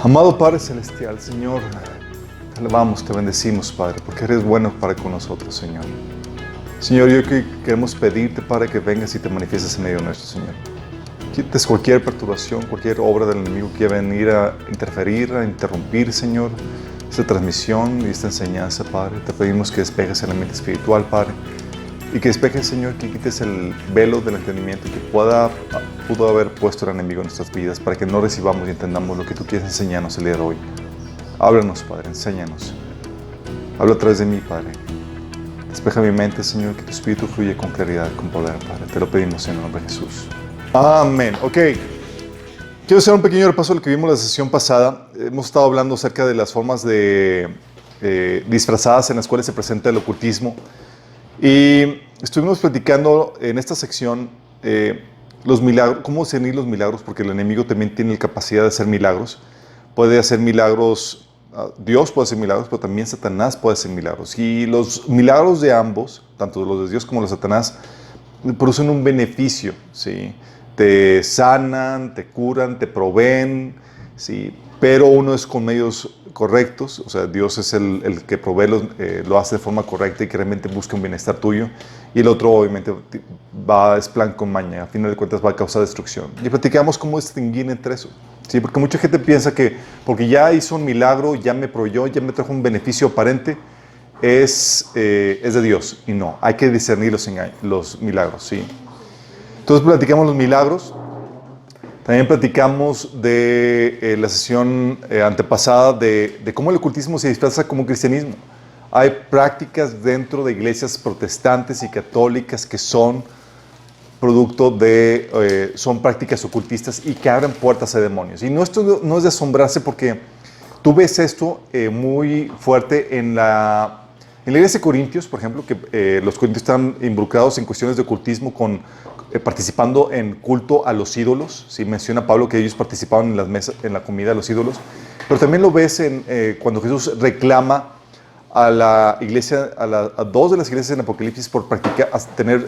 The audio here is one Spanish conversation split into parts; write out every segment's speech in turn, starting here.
Amado Padre Celestial, Señor, te alabamos, te bendecimos, Padre, porque eres bueno para con nosotros, Señor. Señor, yo queremos pedirte, Padre, que vengas y te manifiestes en medio nuestro, Señor. Quites cualquier perturbación, cualquier obra del enemigo que quiera venir a interferir, a interrumpir, Señor, esta transmisión y esta enseñanza, Padre. Te pedimos que despejes el ambiente espiritual, Padre, y que despejes, Señor, que quites el velo del entendimiento que pudo haber puesto el enemigo en nuestras vidas, para que no recibamos y entendamos lo que tú quieres enseñarnos el día de hoy. Háblanos, Padre, enséñanos. Habla a través de mí, Padre. Despeja mi mente, Señor, que tu Espíritu fluya con claridad, con poder, Padre. Te lo pedimos en el nombre de Jesús. Amén. Ok. Quiero hacer un pequeño repaso de lo que vimos la sesión pasada. Hemos estado hablando acerca de las formas disfrazadas en las cuales se presenta el ocultismo. Y estuvimos platicando en esta sección los milagros, cómo discernir los milagros, porque el enemigo también tiene la capacidad de hacer milagros. Puede hacer milagros, Dios puede hacer milagros, pero también Satanás puede hacer milagros. Y los milagros de ambos, tanto los de Dios como los de Satanás, producen un beneficio, ¿sí? Te sanan, te curan, te proveen, ¿sí? Pero uno es con medios correctos, o sea, Dios es el que provee, lo hace de forma correcta y que realmente busca un bienestar tuyo. Y el otro, obviamente, es plan con maña, a fin de cuentas va a causar destrucción. Y platicamos cómo distinguir entre eso, ¿sí? Porque mucha gente piensa que porque ya hizo un milagro, ya me proveyó, ya me trajo un beneficio aparente, es de Dios. Y no, hay que discernir los milagros, ¿sí? Entonces platicamos los milagros. También platicamos de la sesión antepasada de cómo el ocultismo se disfraza como cristianismo. Hay prácticas dentro de iglesias protestantes y católicas que son producto son prácticas ocultistas y que abren puertas a demonios. Y esto no es de asombrarse, porque tú ves esto muy fuerte en la iglesia de Corintios, por ejemplo, que los corintios están involucrados en cuestiones de ocultismo participando en culto a los ídolos. ¿Sí? Menciona Pablo que ellos participaban en las mesas, en la comida de los ídolos. Pero también lo ves cuando Jesús reclama a la iglesia, a dos de las iglesias en Apocalipsis por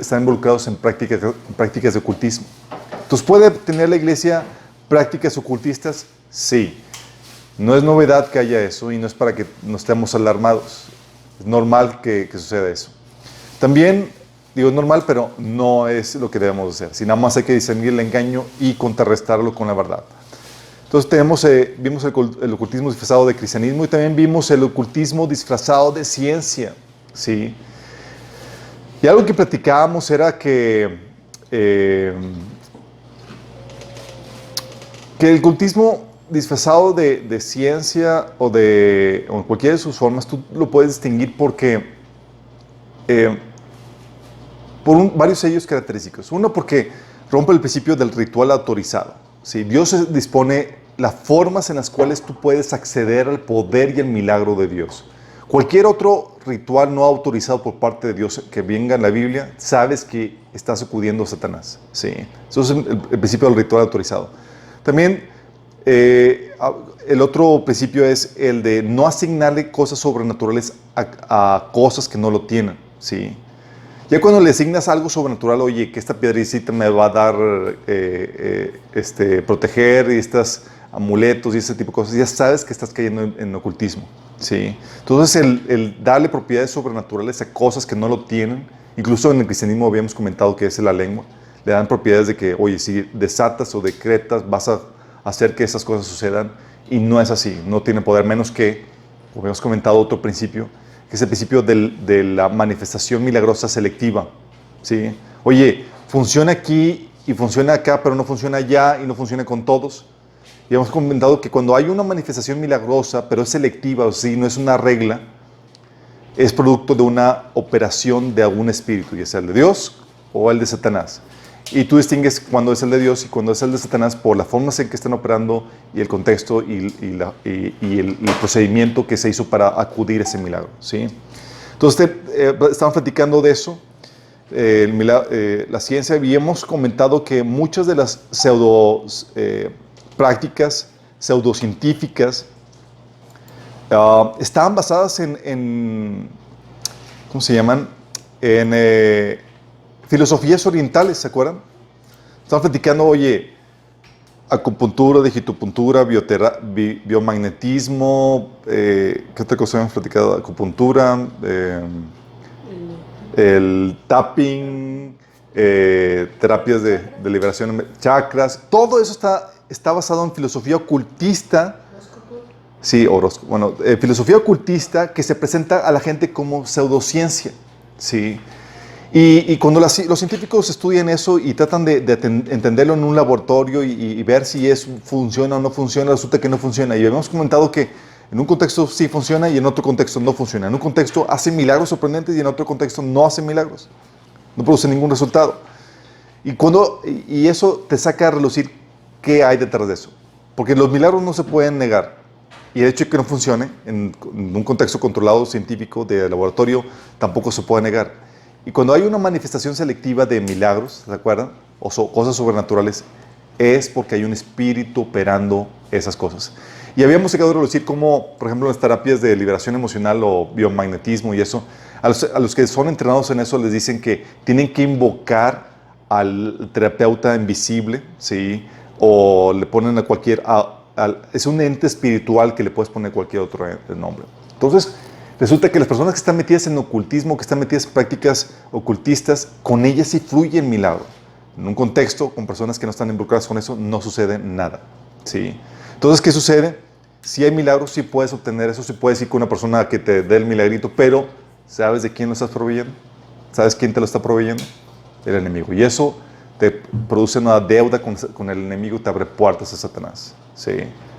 estar involucrados en prácticas de ocultismo. Entonces, ¿puede tener la iglesia prácticas ocultistas? Sí. No es novedad que haya eso y no es para que nos estemos alarmados. Es normal que suceda eso. También, digo, es normal, pero no es lo que debemos hacer. Si nada más hay que discernir el engaño y contrarrestarlo con la verdad. Entonces vimos el ocultismo disfrazado de cristianismo y también vimos el ocultismo disfrazado de ciencia, ¿sí? Y algo que platicábamos era que el ocultismo disfrazado de ciencia o en cualquiera de sus formas, tú lo puedes distinguir porque varios sellos característicos. Uno, porque rompe el principio del ritual autorizado. ¿Sí? Dios dispone las formas en las cuales tú puedes acceder al poder y al milagro de Dios. Cualquier otro ritual no autorizado por parte de Dios que venga en la Biblia, sabes que estás acudiendo a Satanás. ¿Sí? Eso es el principio del ritual autorizado. También el otro principio es el de no asignarle cosas sobrenaturales a cosas que no lo tienen. ¿Sí? Ya cuando le asignas algo sobrenatural, oye, que esta piedrecita me va a dar proteger, y estos amuletos y ese tipo de cosas, ya sabes que estás cayendo en ocultismo, ¿sí? Entonces el darle propiedades sobrenaturales a cosas que no lo tienen, incluso en el cristianismo habíamos comentado que es la lengua, le dan propiedades de que, oye, si desatas o decretas vas a hacer que esas cosas sucedan, y no es así, no tiene poder, menos que, como habíamos comentado, otro principio, que es el principio de la manifestación milagrosa selectiva, ¿sí? Oye, funciona aquí y funciona acá, pero no funciona allá y no funciona con todos. Y hemos comentado que cuando hay una manifestación milagrosa, pero es selectiva, o sí, no es una regla, es producto de una operación de algún espíritu, ya sea el de Dios o el de Satanás. Y tú distingues cuando es el de Dios y cuando es el de Satanás por las formas en que están operando y el contexto y el procedimiento que se hizo para acudir a ese milagro, ¿sí? Entonces, estamos platicando de eso, la ciencia, y hemos comentado que muchas de las prácticas pseudocientíficas estaban basadas ¿cómo se llaman? En filosofías orientales, ¿se acuerdan? Estamos platicando, oye, acupuntura, digitopuntura, biomagnetismo, ¿qué otra cosa hemos platicado? Acupuntura, el tapping, terapias de liberación, chakras, todo eso está basado en filosofía ocultista. Sí, horóscopo. Bueno, filosofía ocultista que se presenta a la gente como pseudociencia. Sí. Y cuando los científicos estudian eso y tratan de entenderlo en un laboratorio y ver si funciona o no funciona, resulta que no funciona. Y habíamos comentado que en un contexto sí funciona y en otro contexto no funciona. En un contexto hace milagros sorprendentes y en otro contexto no hace milagros. No produce ningún resultado. Y eso te saca a relucir qué hay detrás de eso. Porque los milagros no se pueden negar. Y el hecho de que no funcione en un contexto controlado, científico, de laboratorio, tampoco se puede negar. Y cuando hay una manifestación selectiva de milagros, ¿se acuerdan? O cosas sobrenaturales, es porque hay un espíritu operando esas cosas. Y habíamos llegado a reducir cómo, por ejemplo, en las terapias de liberación emocional o biomagnetismo y eso, a los que son entrenados en eso les dicen que tienen que invocar al terapeuta invisible, ¿sí? O le ponen a cualquier... es un ente espiritual que le puedes poner cualquier otro nombre. Entonces, resulta que las personas que están metidas en ocultismo, que están metidas en prácticas ocultistas, con ellas sí fluye el milagro. En un contexto, con personas que no están involucradas con eso, no sucede nada. ¿Sí? Entonces, ¿qué sucede? Si hay milagros, sí puedes obtener eso, sí puedes ir con una persona que te dé el milagrito, pero ¿sabes de quién lo estás proveyendo? ¿Sabes quién te lo está proveyendo? El enemigo. Y eso te produce una deuda con el enemigo, te abre puertas a Satanás. ¿Sí?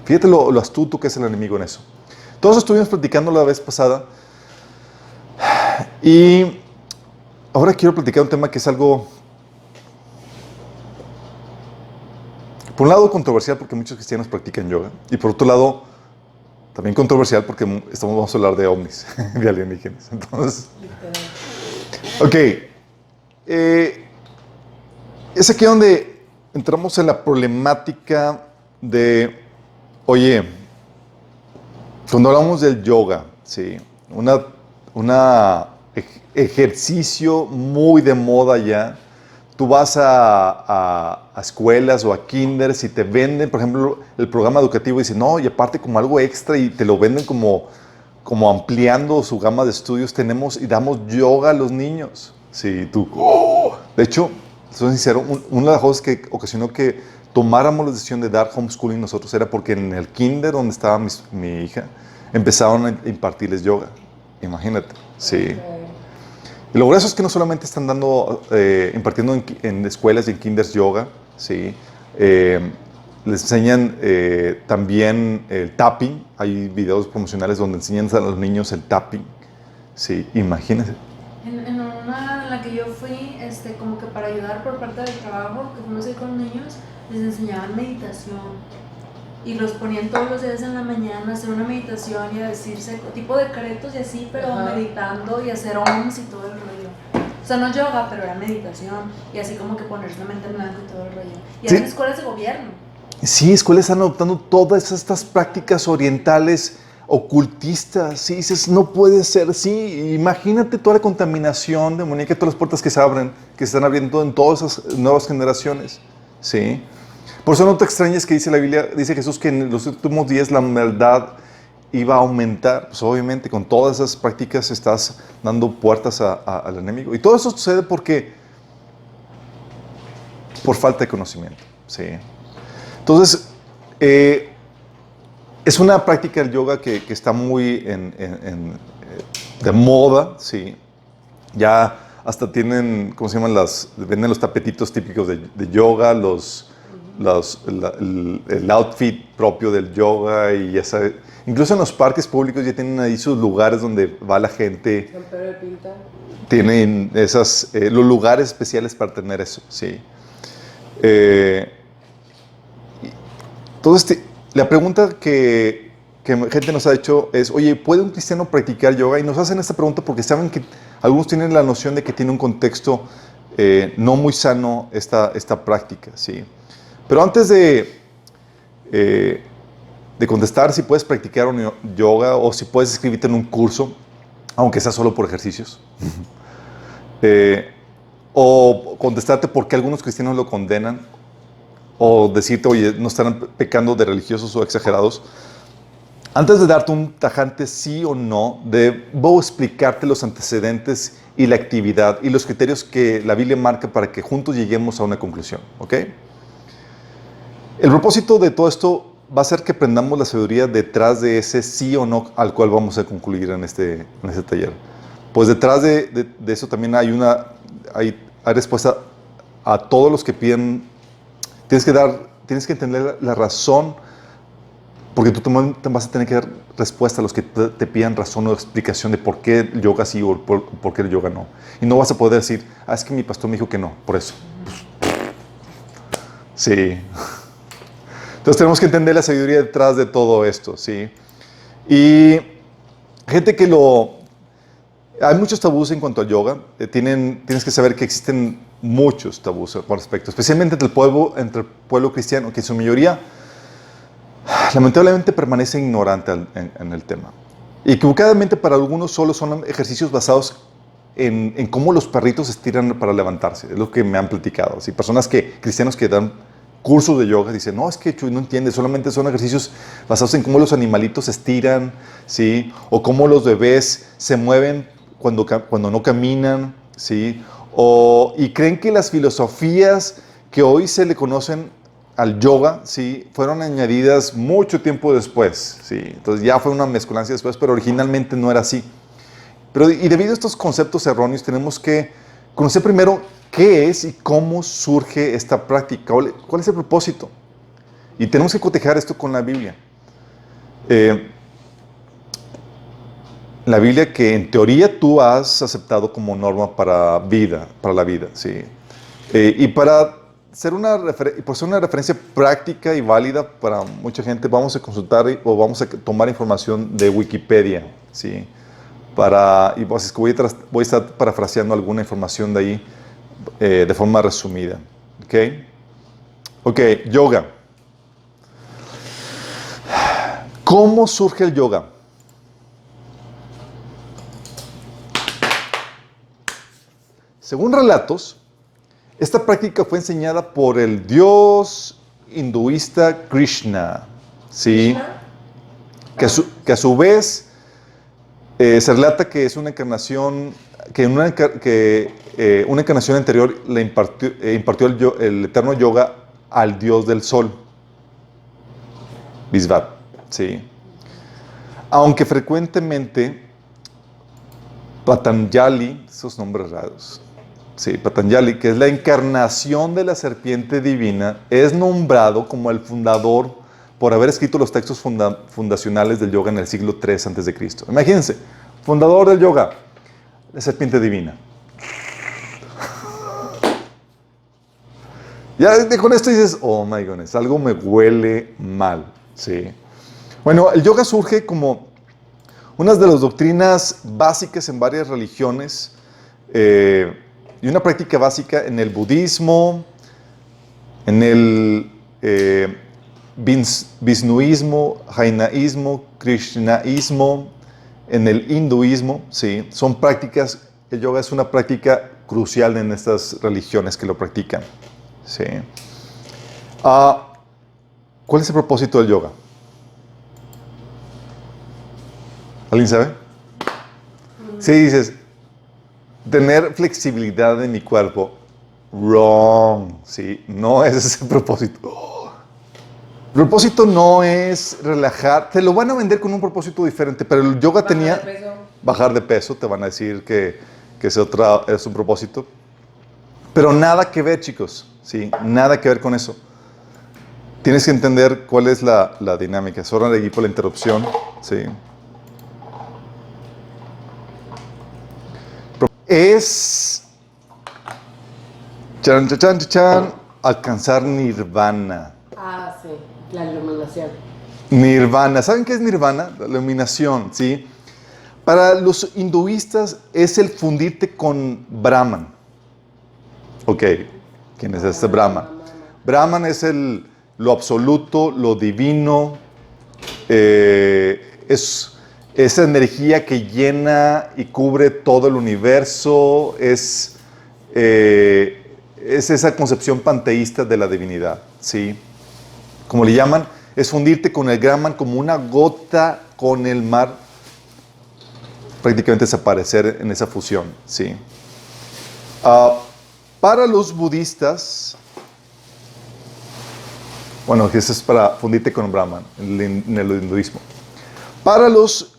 Fíjate lo astuto que es el enemigo en eso. Todos estuvimos platicando la vez pasada y ahora quiero platicar un tema que es algo, por un lado controversial porque muchos cristianos practican yoga y por otro lado también controversial porque vamos a hablar de ovnis, de alienígenas. Entonces, ok, es aquí donde entramos en la problemática de, oye, cuando hablamos del yoga, sí, un ejercicio muy de moda ya, tú vas a escuelas o a kinders y te venden, por ejemplo, el programa educativo y dicen, no, y aparte como algo extra y te lo venden como ampliando su gama de estudios, tenemos y damos yoga a los niños. Sí, tú, ¡oh! De hecho, soy sincero, una de las cosas que ocasionó que tomáramos la decisión de dar homeschooling nosotros era porque en el kinder donde estaba mi hija, empezaron a impartirles yoga. Imagínate, sí. Okay. Y lo grueso es que no solamente están impartiendo en escuelas y en kinders yoga, sí. Les enseñan también el tapping. Hay videos promocionales donde enseñan a los niños el tapping. Sí, imagínense. En una en la que yo fui, como que para ayudar por parte del trabajo, que fuimos ahí con niños, les enseñaban meditación. Y los ponían todos los días en la mañana a hacer una meditación y a decirse tipo decretos y así, pero meditando y hacer ohms y todo el rollo. O sea, no yoga, pero era meditación. Y así como que ponerse la mente en blanco y todo el rollo. Y eran escuelas de gobierno. Sí, escuelas están adoptando todas estas prácticas orientales ocultistas. Sí, dices, no puede ser. Sí, imagínate toda la contaminación demoníaca, todas las puertas que se abren, que se están abriendo en todas esas nuevas generaciones. Sí. Por eso no te extrañes que dice la Biblia, dice Jesús que en los últimos días la maldad iba a aumentar. Pues obviamente con todas esas prácticas estás dando puertas al enemigo. Y todo eso sucede por falta de conocimiento. Sí. Entonces, es una práctica del yoga que está muy de moda, sí. Ya hasta tienen, ¿cómo se llaman? Venden los tapetitos típicos de yoga, el outfit propio del yoga y ya sabes. Incluso en los parques públicos ya tienen ahí sus lugares donde va la gente. San Pedro de Pinta. Tienen los lugares especiales para tener eso, sí. Entonces, la pregunta que gente nos ha hecho es, oye, ¿puede un cristiano practicar yoga? Y nos hacen esta pregunta porque saben que algunos tienen la noción de que tiene un contexto no muy sano esta práctica, ¿sí? Pero antes de contestar si puedes practicar un yoga o si puedes inscribirte en un curso, aunque sea solo por ejercicios, o contestarte por qué algunos cristianos lo condenan, o decirte, oye, no estarán pecando de religiosos o exagerados, antes de darte un tajante sí o no, debo explicarte los antecedentes y la actividad y los criterios que la Biblia marca para que juntos lleguemos a una conclusión, ¿ok? El propósito de todo esto va a ser que aprendamos la sabiduría detrás de ese sí o no al cual vamos a concluir en este taller. Pues detrás de eso también hay respuesta a todos los que piden. Tienes que entender la razón, porque tú también vas a tener que dar respuesta a los que te pidan razón o explicación de por qué el yoga sí o por qué el yoga no. Y no vas a poder decir, es que mi pastor me dijo que no, por eso. Sí. Entonces tenemos que entender la sabiduría detrás de todo esto, ¿sí? Y gente que hay muchos tabús en cuanto al yoga. Tienes que saber que existen muchos tabús con respecto, especialmente entre el pueblo cristiano, que en su mayoría lamentablemente permanece ignorante en el tema. Y equivocadamente para algunos solo son ejercicios basados en cómo los perritos se estiran para levantarse. Es lo que me han platicado. ¿Sí? Cristianos que dan cursos de yoga dicen, no, es que Chuy no entiende, solamente son ejercicios basados en cómo los animalitos se estiran, ¿sí? O cómo los bebés se mueven cuando no caminan, ¿sí? Y creen que las filosofías que hoy se le conocen al yoga, ¿sí? Fueron añadidas mucho tiempo después, ¿sí? Entonces ya fue una mezcolancia después, pero originalmente no era así. Y debido a estos conceptos erróneos, tenemos que conocer primero qué es y cómo surge esta práctica, cuál es el propósito. Y tenemos que cotejar esto con la Biblia. La Biblia que en teoría tú has aceptado como norma para la vida, ¿sí? Y para ser una referencia práctica y válida para mucha gente, vamos a consultar o vamos a tomar información de Wikipedia, ¿sí? Es que voy a estar parafraseando alguna información de ahí de forma resumida, ¿ok? Ok, yoga. ¿Cómo surge el yoga? Según relatos, esta práctica fue enseñada por el dios hinduista Krishna, ¿sí? Que a su vez se relata que es una encarnación, una encarnación anterior le impartió el eterno yoga al dios del sol, Visvat, ¿sí? Aunque frecuentemente Patanjali, esos nombres raros, sí, Patanjali, que es la encarnación de la serpiente divina, es nombrado como el fundador por haber escrito los textos fundacionales del yoga en el siglo III a.C. Imagínense, fundador del yoga, la serpiente divina. Ya con esto dices, oh my goodness, algo me huele mal, ¿sí? Bueno, el yoga surge como una de las doctrinas básicas en varias religiones y una práctica básica en el budismo, en el Vishnuismo, Jainaísmo, Krishnaísmo, en el hinduismo, ¿sí? Son prácticas, el yoga es una práctica crucial en estas religiones que lo practican, ¿sí? ¿Cuál es el propósito del yoga? ¿Alguien sabe? Sí, dices, tener flexibilidad en mi cuerpo. Wrong, ¿sí? No es ese el propósito. El propósito no es relajar. Te lo van a vender con un propósito diferente, pero el yoga tenía... Bajar de peso, te van a decir que es un propósito. Pero nada que ver, chicos, ¿sí? Nada que ver con eso. Tienes que entender cuál es la dinámica. Sorry aquí por la interrupción, ¿sí? Es alcanzar nirvana. Ah, sí, la iluminación. Nirvana. ¿Saben qué es nirvana? La iluminación, ¿sí? Para los hinduistas es el fundirte con Brahman. Ok, ¿quién es este Brahman? Brahman es lo absoluto, lo divino, es esa energía que llena y cubre todo el universo, es es esa concepción panteísta de la divinidad, ¿sí? Como le llaman, es fundirte con el Brahman como una gota con el mar, prácticamente desaparecer en esa fusión, ¿sí? Para los budistas, bueno, eso es para fundirte con el Brahman en el hinduismo. Para los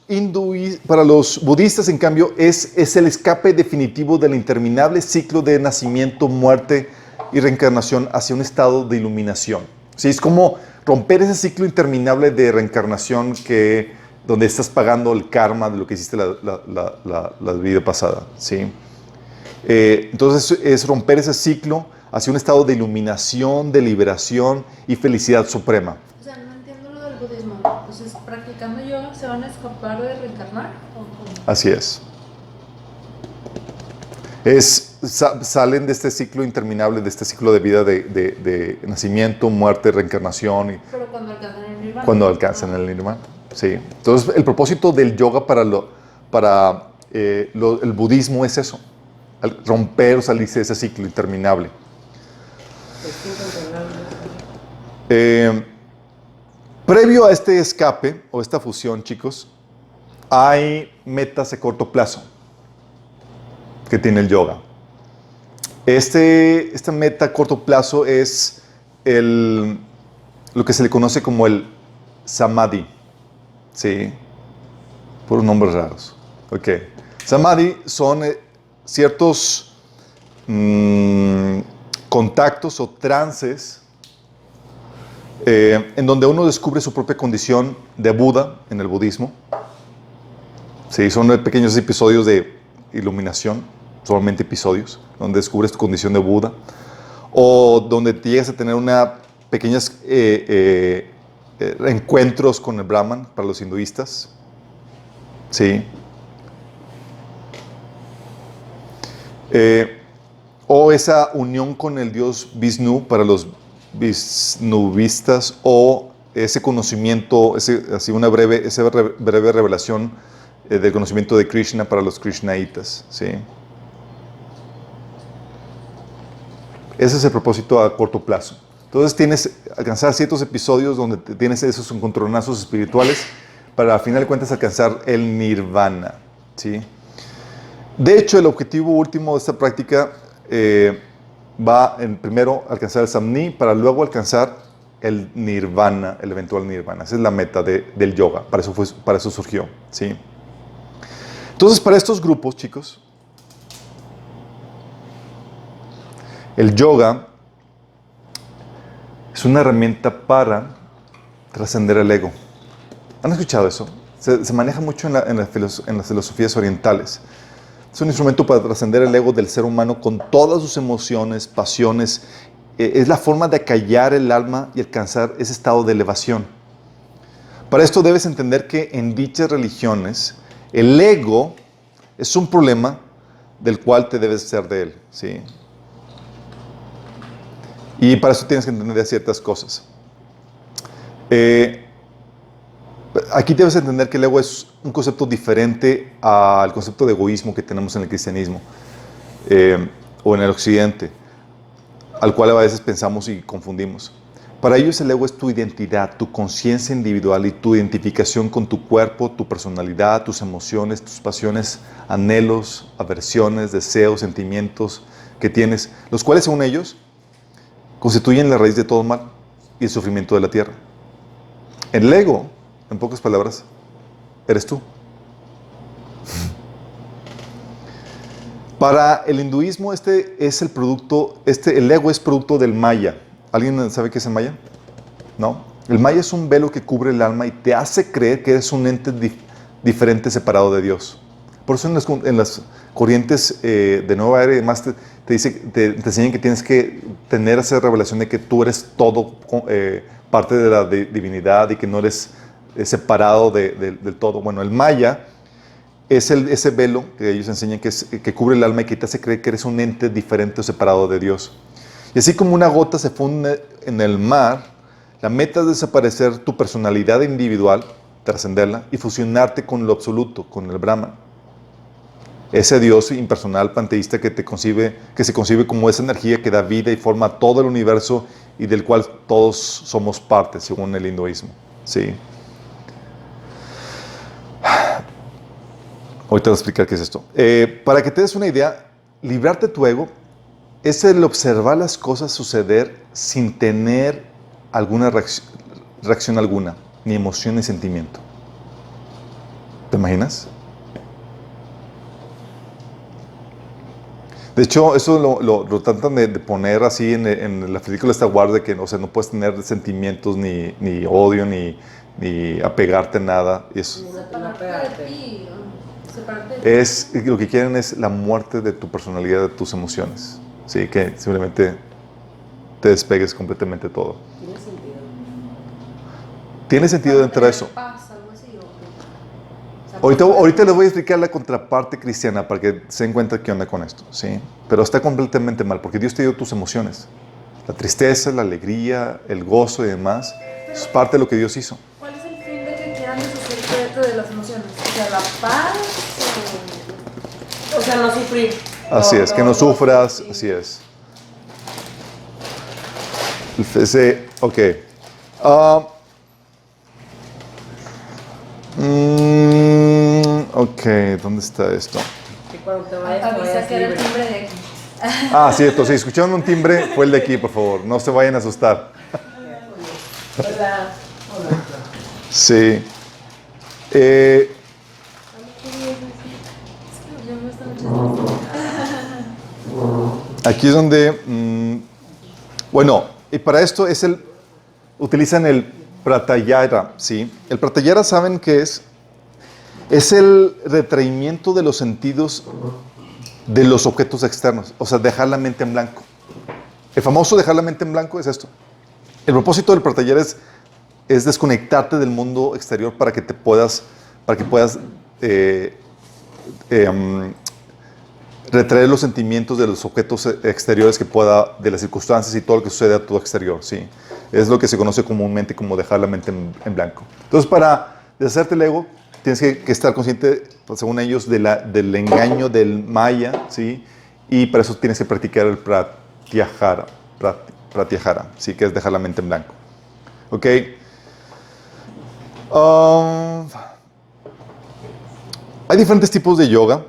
budistas, en cambio, es el escape definitivo del interminable ciclo de nacimiento, muerte y reencarnación hacia un estado de iluminación. ¿Sí? Es como romper ese ciclo interminable de reencarnación donde estás pagando el karma de lo que hiciste la vida pasada. ¿Sí? Entonces es romper ese ciclo hacia un estado de iluminación, de liberación y felicidad suprema. O sea, no entiendo lo del budismo. Entonces, practicando yoga, ¿se van a escapar de reencarnar? ¿O cómo? Así es. Salen de este ciclo interminable, de este ciclo de vida de nacimiento, muerte, reencarnación. Pero cuando alcanzan el nirvana. Cuando alcanzan el nirvana. Sí. Entonces, el propósito del yoga para el budismo es eso. Romper o salirse de ese ciclo interminable. Previo a este escape o esta fusión, chicos, hay metas a corto plazo que tiene el yoga. Esta meta a corto plazo es lo que se le conoce como el samadhi. ¿Sí? Por nombres raros. Ok. Samadhi son ciertos contactos o trances en donde uno descubre su propia condición de Buda en el budismo. Sí, son pequeños episodios de iluminación, solamente episodios, donde descubres tu condición de Buda, o donde te llegas a tener pequeños encuentros con el Brahman para los hinduistas. Sí. O esa unión con el dios Vishnu para los Vishnuvistas, o ese conocimiento, una breve revelación del conocimiento de Krishna para los Krishnaitas. ¿Sí? Ese es el propósito a corto plazo. Entonces alcanzar ciertos episodios donde tienes esos encontronazos espirituales para al final de cuentas alcanzar el nirvana. ¿Sí? De hecho, el objetivo último de esta práctica va en primero alcanzar el samni para luego alcanzar el nirvana, el eventual nirvana. Esa es la meta del yoga. Para eso surgió. ¿Sí? Entonces, para estos grupos, chicos, el yoga es una herramienta para trascender el ego. ¿Han escuchado eso? Se maneja mucho en las filosofías orientales. Es un instrumento para trascender el ego del ser humano con todas sus emociones, pasiones. Es la forma de acallar el alma y alcanzar ese estado de elevación. Para esto debes entender que en dichas religiones el ego es un problema del cual te debes hacer de él. ¿Sí? Y para eso tienes que entender ciertas cosas. Aquí debes entender que el ego es un concepto diferente al concepto de egoísmo que tenemos en el cristianismo o en el occidente, al cual a veces pensamos y confundimos. Para ellos el ego es tu identidad, tu conciencia individual y tu identificación con tu cuerpo, tu personalidad, tus emociones, tus pasiones, anhelos, aversiones, deseos, sentimientos que tienes, los cuales según ellos constituyen la raíz de todo mal y el sufrimiento de la tierra. El ego, en pocas palabras, eres tú. Para el hinduismo el ego es producto del maya. ¿Alguien sabe qué es el maya? ¿No? El maya es un velo que cubre el alma y te hace creer que eres un ente diferente, separado de Dios. Por eso en las corrientes de Nueva Era y demás te enseñan que tienes que tener esa revelación de que tú eres todo, parte de la divinidad y que no eres separado del todo. Bueno, el maya es ese velo que ellos enseñan que cubre el alma y que te hace creer que eres un ente diferente o separado de Dios. Y así como una gota se funde en el mar, la meta es desaparecer tu personalidad individual, trascenderla y fusionarte con lo absoluto, con el Brahman. Ese Dios impersonal, panteísta que se concibe como esa energía que da vida y forma a todo el universo y del cual todos somos parte, según el hinduismo. Sí. Ahorita voy a explicar qué es esto. Para que te des una idea, librarte de tu ego es el observar las cosas suceder sin tener alguna reacción alguna, ni emoción ni sentimiento. ¿Te imaginas? De hecho, eso lo tratan de poner así en la película de Star Wars, de que o sea, no puedes tener sentimientos, ni odio, ni apegarte a nada. Y eso Separarte de ti. Separarte de ti. es, lo que quieren es la muerte de tu personalidad, de tus emociones. Sí, que simplemente te despegues completamente de todo. Tiene sentido. ¿Tiene sentido Para dentro de tener eso? paz, algo así, o sea, Ahorita les voy a explicar la contraparte cristiana para que se den cuenta qué onda con esto, ¿sí? Pero está completamente mal, porque Dios te dio tus emociones. La tristeza, la alegría, el gozo y demás, es parte de lo que Dios hizo. ¿cuál es el fin de que quieran deshacerte de las emociones? O sea, la paz O sea, no sufrir. Así es, que no sufras, así es. Ok. Ok, ¿dónde está esto? Que cuando te vayas, te avisa vayas que era el libre. timbre de aquí. Cierto, si escucharon un timbre, fue el de aquí, por favor. No se vayan a asustar. Hola. Sí. Yo me estaba echando. Aquí es donde, bueno, y para esto utilizan el pratyahara, ¿sí? El pratyahara, ¿saben qué es? Es el retraimiento de los sentidos de los objetos externos, o sea, dejar la mente en blanco. El famoso dejar la mente en blanco es esto. El propósito del pratyahara es desconectarte del mundo exterior para que puedas retraer los sentimientos de los objetos exteriores de las circunstancias y todo lo que sucede a tu exterior, sí. Es lo que se conoce comúnmente como dejar la mente en blanco. Entonces, para deshacerte el ego, tienes que estar consciente, según ellos, del engaño del maya, sí. Y para eso tienes que practicar el pratyahara, sí, que es dejar la mente en blanco. ¿Ok? Hay diferentes tipos de yoga.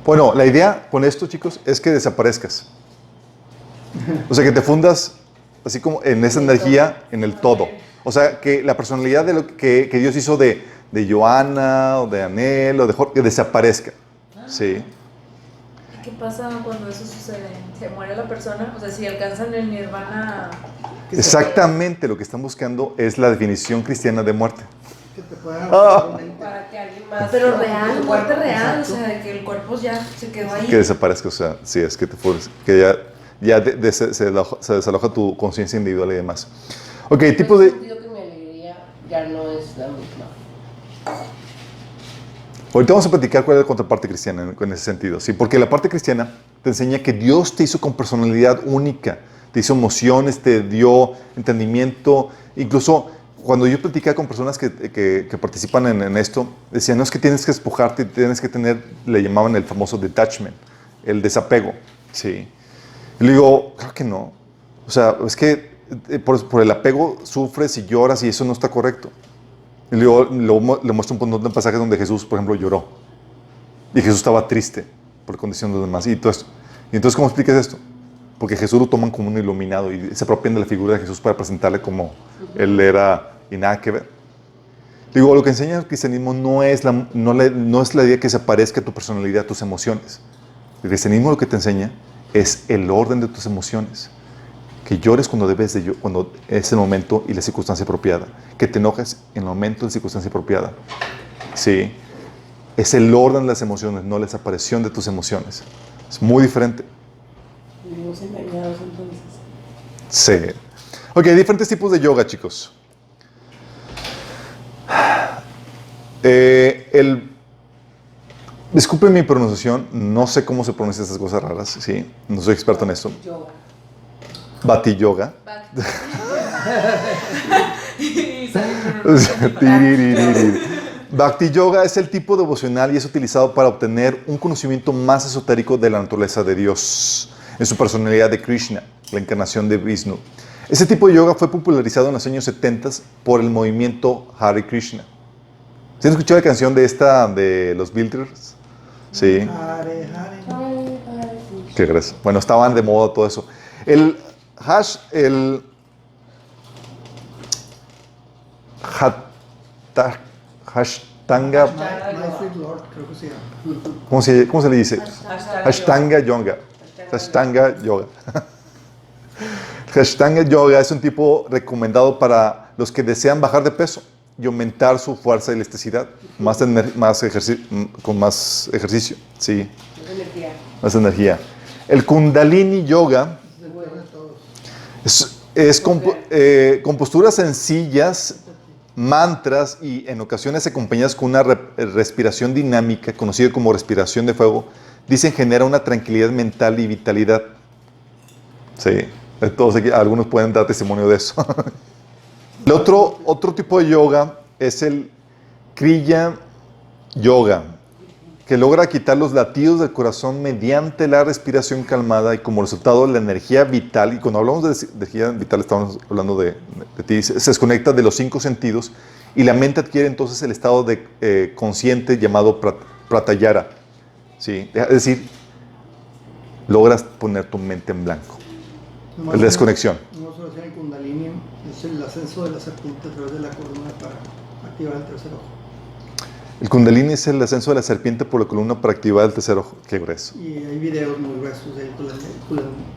Bueno, la idea con esto, chicos, es que desaparezcas. O sea, que te fundas así como en esa energía, en el todo. O sea, que la personalidad de lo que Dios hizo de Joana, o de Anel, o de Jorge, que desaparezca. Sí. ¿Y qué pasa cuando eso sucede? ¿Se muere la persona? O sea, si alcanzan el nirvana... Exactamente lo que están buscando es la definición cristiana de muerte. Que te pueda Para que alguien más. Pero real, tu muerte cuerpo. real, Exacto. o sea, de que el cuerpo ya se quedó ahí. Que desaparezca, o sea, sí, es que te fundes, que se desaloja tu conciencia individual y demás. Ok, tipo Yo he de... sentido que mi alegría ya no es la misma. Ahorita vamos a platicar cuál es la contraparte cristiana en ese sentido, ¿sí? Porque la parte cristiana te enseña que Dios te hizo con personalidad única, te hizo emociones, te dio entendimiento. Incluso cuando yo platicaba con personas que participan en esto, decían, no es que tienes que despojarte, tienes que tener, le llamaban el famoso detachment, el desapego, ¿sí? Y le digo, claro que no. O sea, es que por el apego sufres y lloras y eso no está correcto. Y luego le muestro un montón de pasajes donde Jesús, por ejemplo, lloró. Y Jesús estaba triste por la condición de los demás. Y entonces, ¿cómo explicas esto? Porque Jesús lo toman como un iluminado y se apropian de la figura de Jesús para presentarle como él era y nada que ver. Digo, lo que enseña el cristianismo no es la idea que se aparezca tu personalidad, tus emociones. El cristianismo lo que te enseña es el orden de tus emociones. Que llores cuando es el momento y la circunstancia apropiada. Que te enojes en el momento y la circunstancia apropiada. Sí. Es el orden de las emociones, no la desaparición de tus emociones. Es muy diferente. Vivimos engañados entonces. Sí. Ok, diferentes tipos de yoga, chicos. Disculpen mi pronunciación, no sé cómo se pronuncian estas cosas raras, ¿sí? No soy experto en esto. Yoga. Bati yoga. Y sale con O sea, tiririririr. Bhakti Yoga es el tipo devocional y es utilizado para obtener un conocimiento más esotérico de la naturaleza de Dios, en su personalidad de Krishna, la encarnación de Vishnu. Ese tipo de yoga fue popularizado en los años 70 por el movimiento Hare Krishna. ¿Sí han escuchado la canción de los Beatles? Sí. Hare, hare. Qué gracias. Bueno, estaban de moda todo eso. El Hashtanga, My Sweet Lord, creo que se llama. ¿cómo se le dice? Hashtanga Yoga. Hashtanga Yoga. Hashtanga Yoga es un tipo recomendado para los que desean bajar de peso y aumentar su fuerza y elasticidad, con más ejercicio, sí, Energía. más energía. El Kundalini Yoga Es el mejor de todos. es con posturas sencillas, mantras y en ocasiones acompañadas con una respiración dinámica, conocida como respiración de fuego, dicen genera una tranquilidad mental y vitalidad. Sí, todos aquí, algunos pueden dar testimonio de eso. El otro tipo de yoga es el Kriya Yoga, que logra quitar los latidos del corazón mediante la respiración calmada y como resultado la energía vital, y cuando hablamos de energía vital estamos hablando de ti, se desconecta de los 5 sentidos y la mente adquiere entonces el estado de consciente llamado pratyahara. ¿Sí? Es decir, logras poner tu mente en blanco. Nomás La desconexión. Una observación en Kundalini es el ascenso de la serpiente a través de la columna para activar el tercer ojo. El Kundalini es el ascenso de la serpiente por la columna para activar el tercer ojo. Qué grueso. Y hay videos muy gruesos del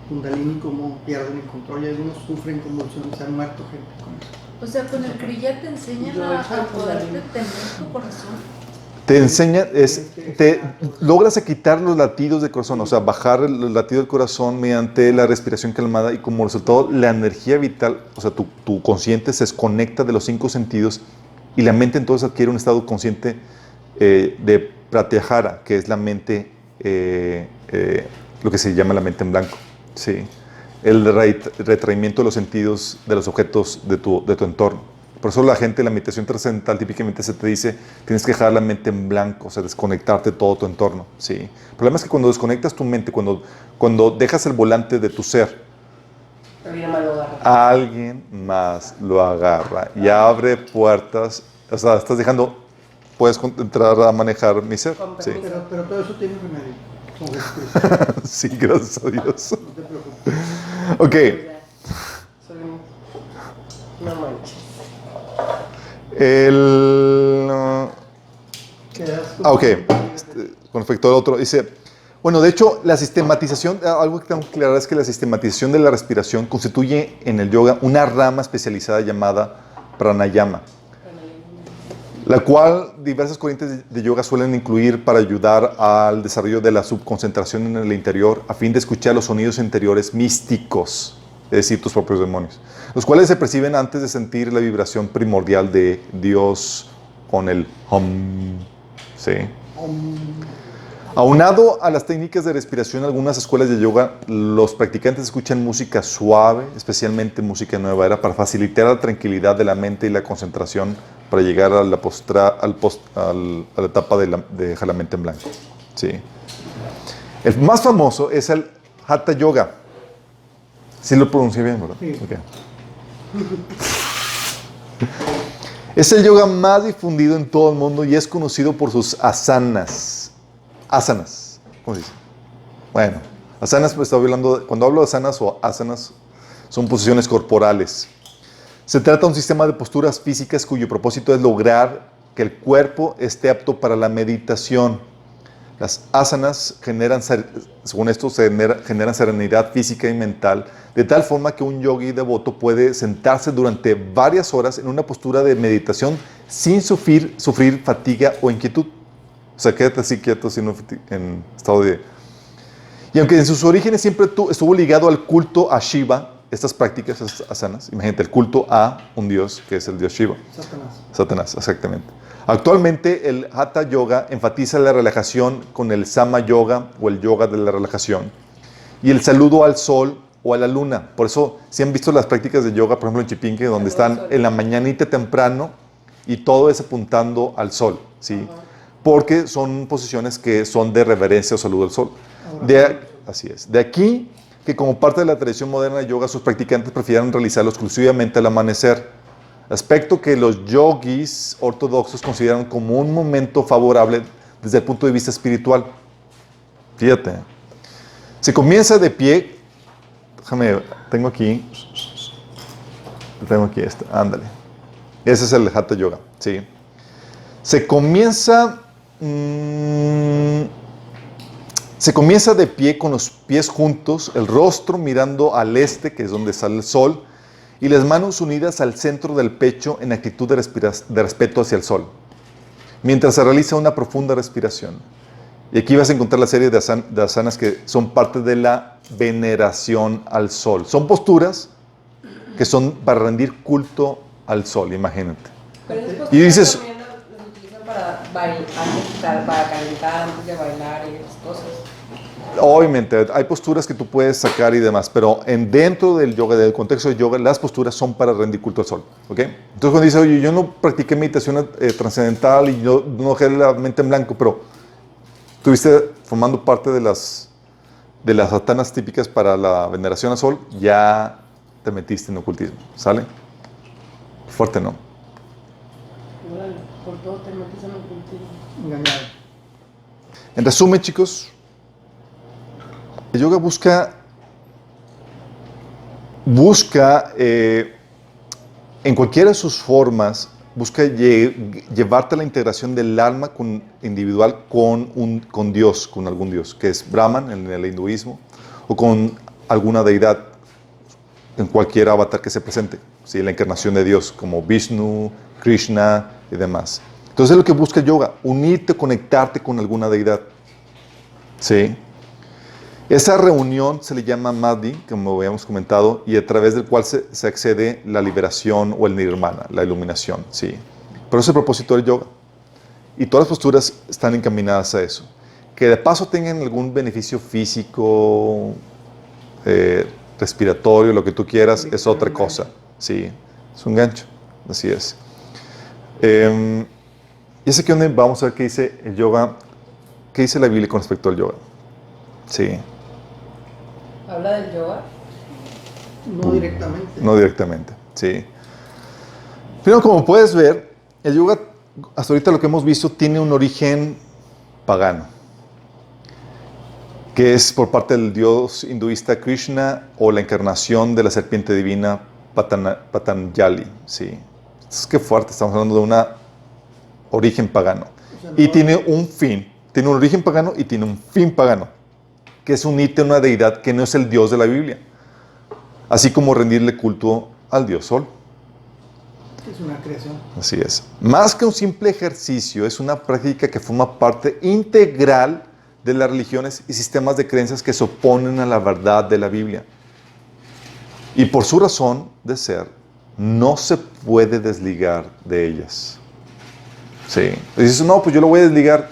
Kundalini, cómo pierden el control y algunos sufren convulsiones, se han muerto gente con eso. O sea, con el Kriya te enseñan a poder detener tu corazón. Te enseña, logras quitar los latidos del corazón, o sea, bajar el latido del corazón mediante la respiración calmada y como resultado la energía vital, o sea, tu consciente se desconecta de los 5 sentidos y la mente entonces adquiere un estado consciente de pratyahara, que es la mente, lo que se llama la mente en blanco, ¿sí? El retraimiento de los sentidos de los objetos de tu entorno. Por eso la gente, la meditación trascendental típicamente se te dice, tienes que dejar la mente en blanco, o sea, desconectarte de todo tu entorno, ¿sí? El problema es que cuando desconectas tu mente, cuando dejas el volante de tu ser, alguien más lo agarra y abre puertas, o sea, estás dejando, puedes entrar a manejar mi ser, ¿sí? Pero todo eso tiene remedio. Con Jesucristo. Sí, gracias a Dios. No te preocupes. Ok. No manches. Ok. Con respecto al otro, dice, bueno, de hecho, la sistematización, algo que tengo que aclarar es que la sistematización de la respiración constituye en el yoga una rama especializada llamada pranayama, la cual diversas corrientes de yoga suelen incluir para ayudar al desarrollo de la subconcentración en el interior a fin de escuchar los sonidos interiores místicos, es decir, tus propios demonios, los cuales se perciben antes de sentir la vibración primordial de Dios con el hum. ¿Sí? Aunado a las técnicas de respiración, en algunas escuelas de yoga, los practicantes escuchan música suave, especialmente música nueva era, para facilitar la tranquilidad de la mente y la concentración para llegar a la, a la etapa de dejar la mente en blanco. ¿Sí? El más famoso es el Hatha Yoga. ¿Sí lo pronuncié bien, verdad? Sí. Okay. Es el yoga más difundido en todo el mundo y es conocido por sus asanas. Asanas, ¿cómo se dice? Bueno, asanas, pues estoy hablando, cuando hablo de asanas o asanas, son posiciones corporales. Se trata de un sistema de posturas físicas cuyo propósito es lograr que el cuerpo esté apto para la meditación. Las asanas generan, según esto, generan serenidad física y mental, de tal forma que un yogi devoto puede sentarse durante varias horas en una postura de meditación sin sufrir fatiga o inquietud. O sea, quédate así quieto, en estado de... Y aunque en sus orígenes siempre estuvo ligado al culto a Shiva, estas prácticas, estas asanas, imagínate, el culto a un dios, que es el dios Shiva. Satanás, exactamente. Actualmente el Hatha Yoga enfatiza la relajación con el Sama Yoga o el yoga de la relajación y el saludo al sol o a la luna. Por eso, si han visto las prácticas de yoga, por ejemplo en Chipinque, donde están en la mañanita temprano y todo es apuntando al sol, ¿sí? Ajá. Porque son posiciones que son de reverencia o saludo al sol. Así es. De aquí que como parte de la tradición moderna de yoga, sus practicantes prefieren realizarlo exclusivamente al amanecer, aspecto que los yogis ortodoxos consideran como un momento favorable desde el punto de vista espiritual. Fíjate. Se comienza de pie. Déjame, tengo aquí ándale. Ese es el Hatha Yoga, sí. Se comienza de pie con los pies juntos, el rostro mirando al este, que es donde sale el sol, y las manos unidas al centro del pecho en actitud de respeto hacia el sol, mientras se realiza una profunda respiración. Y aquí vas a encontrar la serie de asanas que son parte de la veneración al sol. Son posturas que son para rendir culto al sol, imagínate. Pero esas Y dices- posturas también las utilizan para para calentar antes de bailar y esas cosas. Obviamente, hay posturas que tú puedes sacar y demás, pero dentro del yoga, del contexto del yoga, las posturas son para rendir culto al sol, ¿ok? Entonces cuando dices, oye, yo no practiqué meditación trascendental y yo no dejé la mente en blanco, pero estuviste formando parte de las asanas típicas para la veneración al sol, ya te metiste en ocultismo, ¿sale? Fuerte, ¿no? Órale, por todo te metes en ocultismo. Engañado. En resumen, chicos, el yoga busca en cualquiera de sus formas, busca llevarte a la integración del alma individual con Dios, con algún Dios, que es Brahman en el hinduismo, o con alguna deidad, en cualquier avatar que se presente, ¿sí? La encarnación de Dios, como Vishnu, Krishna y demás. Entonces es lo que busca el yoga, unirte, conectarte con alguna deidad. ¿Sí? Esa reunión se le llama Madhi, como habíamos comentado, y a través del cual se accede la liberación o el nirvana, la iluminación. ¿Sí? Pero ese es el propósito del yoga. Y todas las posturas están encaminadas a eso. Que de paso tengan algún beneficio físico, respiratorio, lo que tú quieras, es otra cosa. Sí, es un gancho. Así es. Y es aquí donde vamos a ver qué dice el yoga, qué dice la Biblia con respecto al yoga. Sí, ¿Habla del yoga? No directamente. no directamente. Sí. Pero como puedes ver, el yoga, hasta ahorita lo que hemos visto, tiene un origen pagano, que es por parte del dios hinduista Krishna o la encarnación de la serpiente divina Patanjali. Sí. Es que fuerte, estamos hablando de un origen pagano. O sea, Y no- tiene un fin, tiene un origen pagano y tiene un fin pagano, que es unirte a una deidad que no es el Dios de la Biblia, así como rendirle culto al Dios Sol. Es una creación. Así es. Más que un simple ejercicio, es una práctica que forma parte integral de las religiones y sistemas de creencias que se oponen a la verdad de la Biblia. Y por su razón de ser, no se puede desligar de ellas. Sí. Y dices, no, pues yo lo voy a desligar.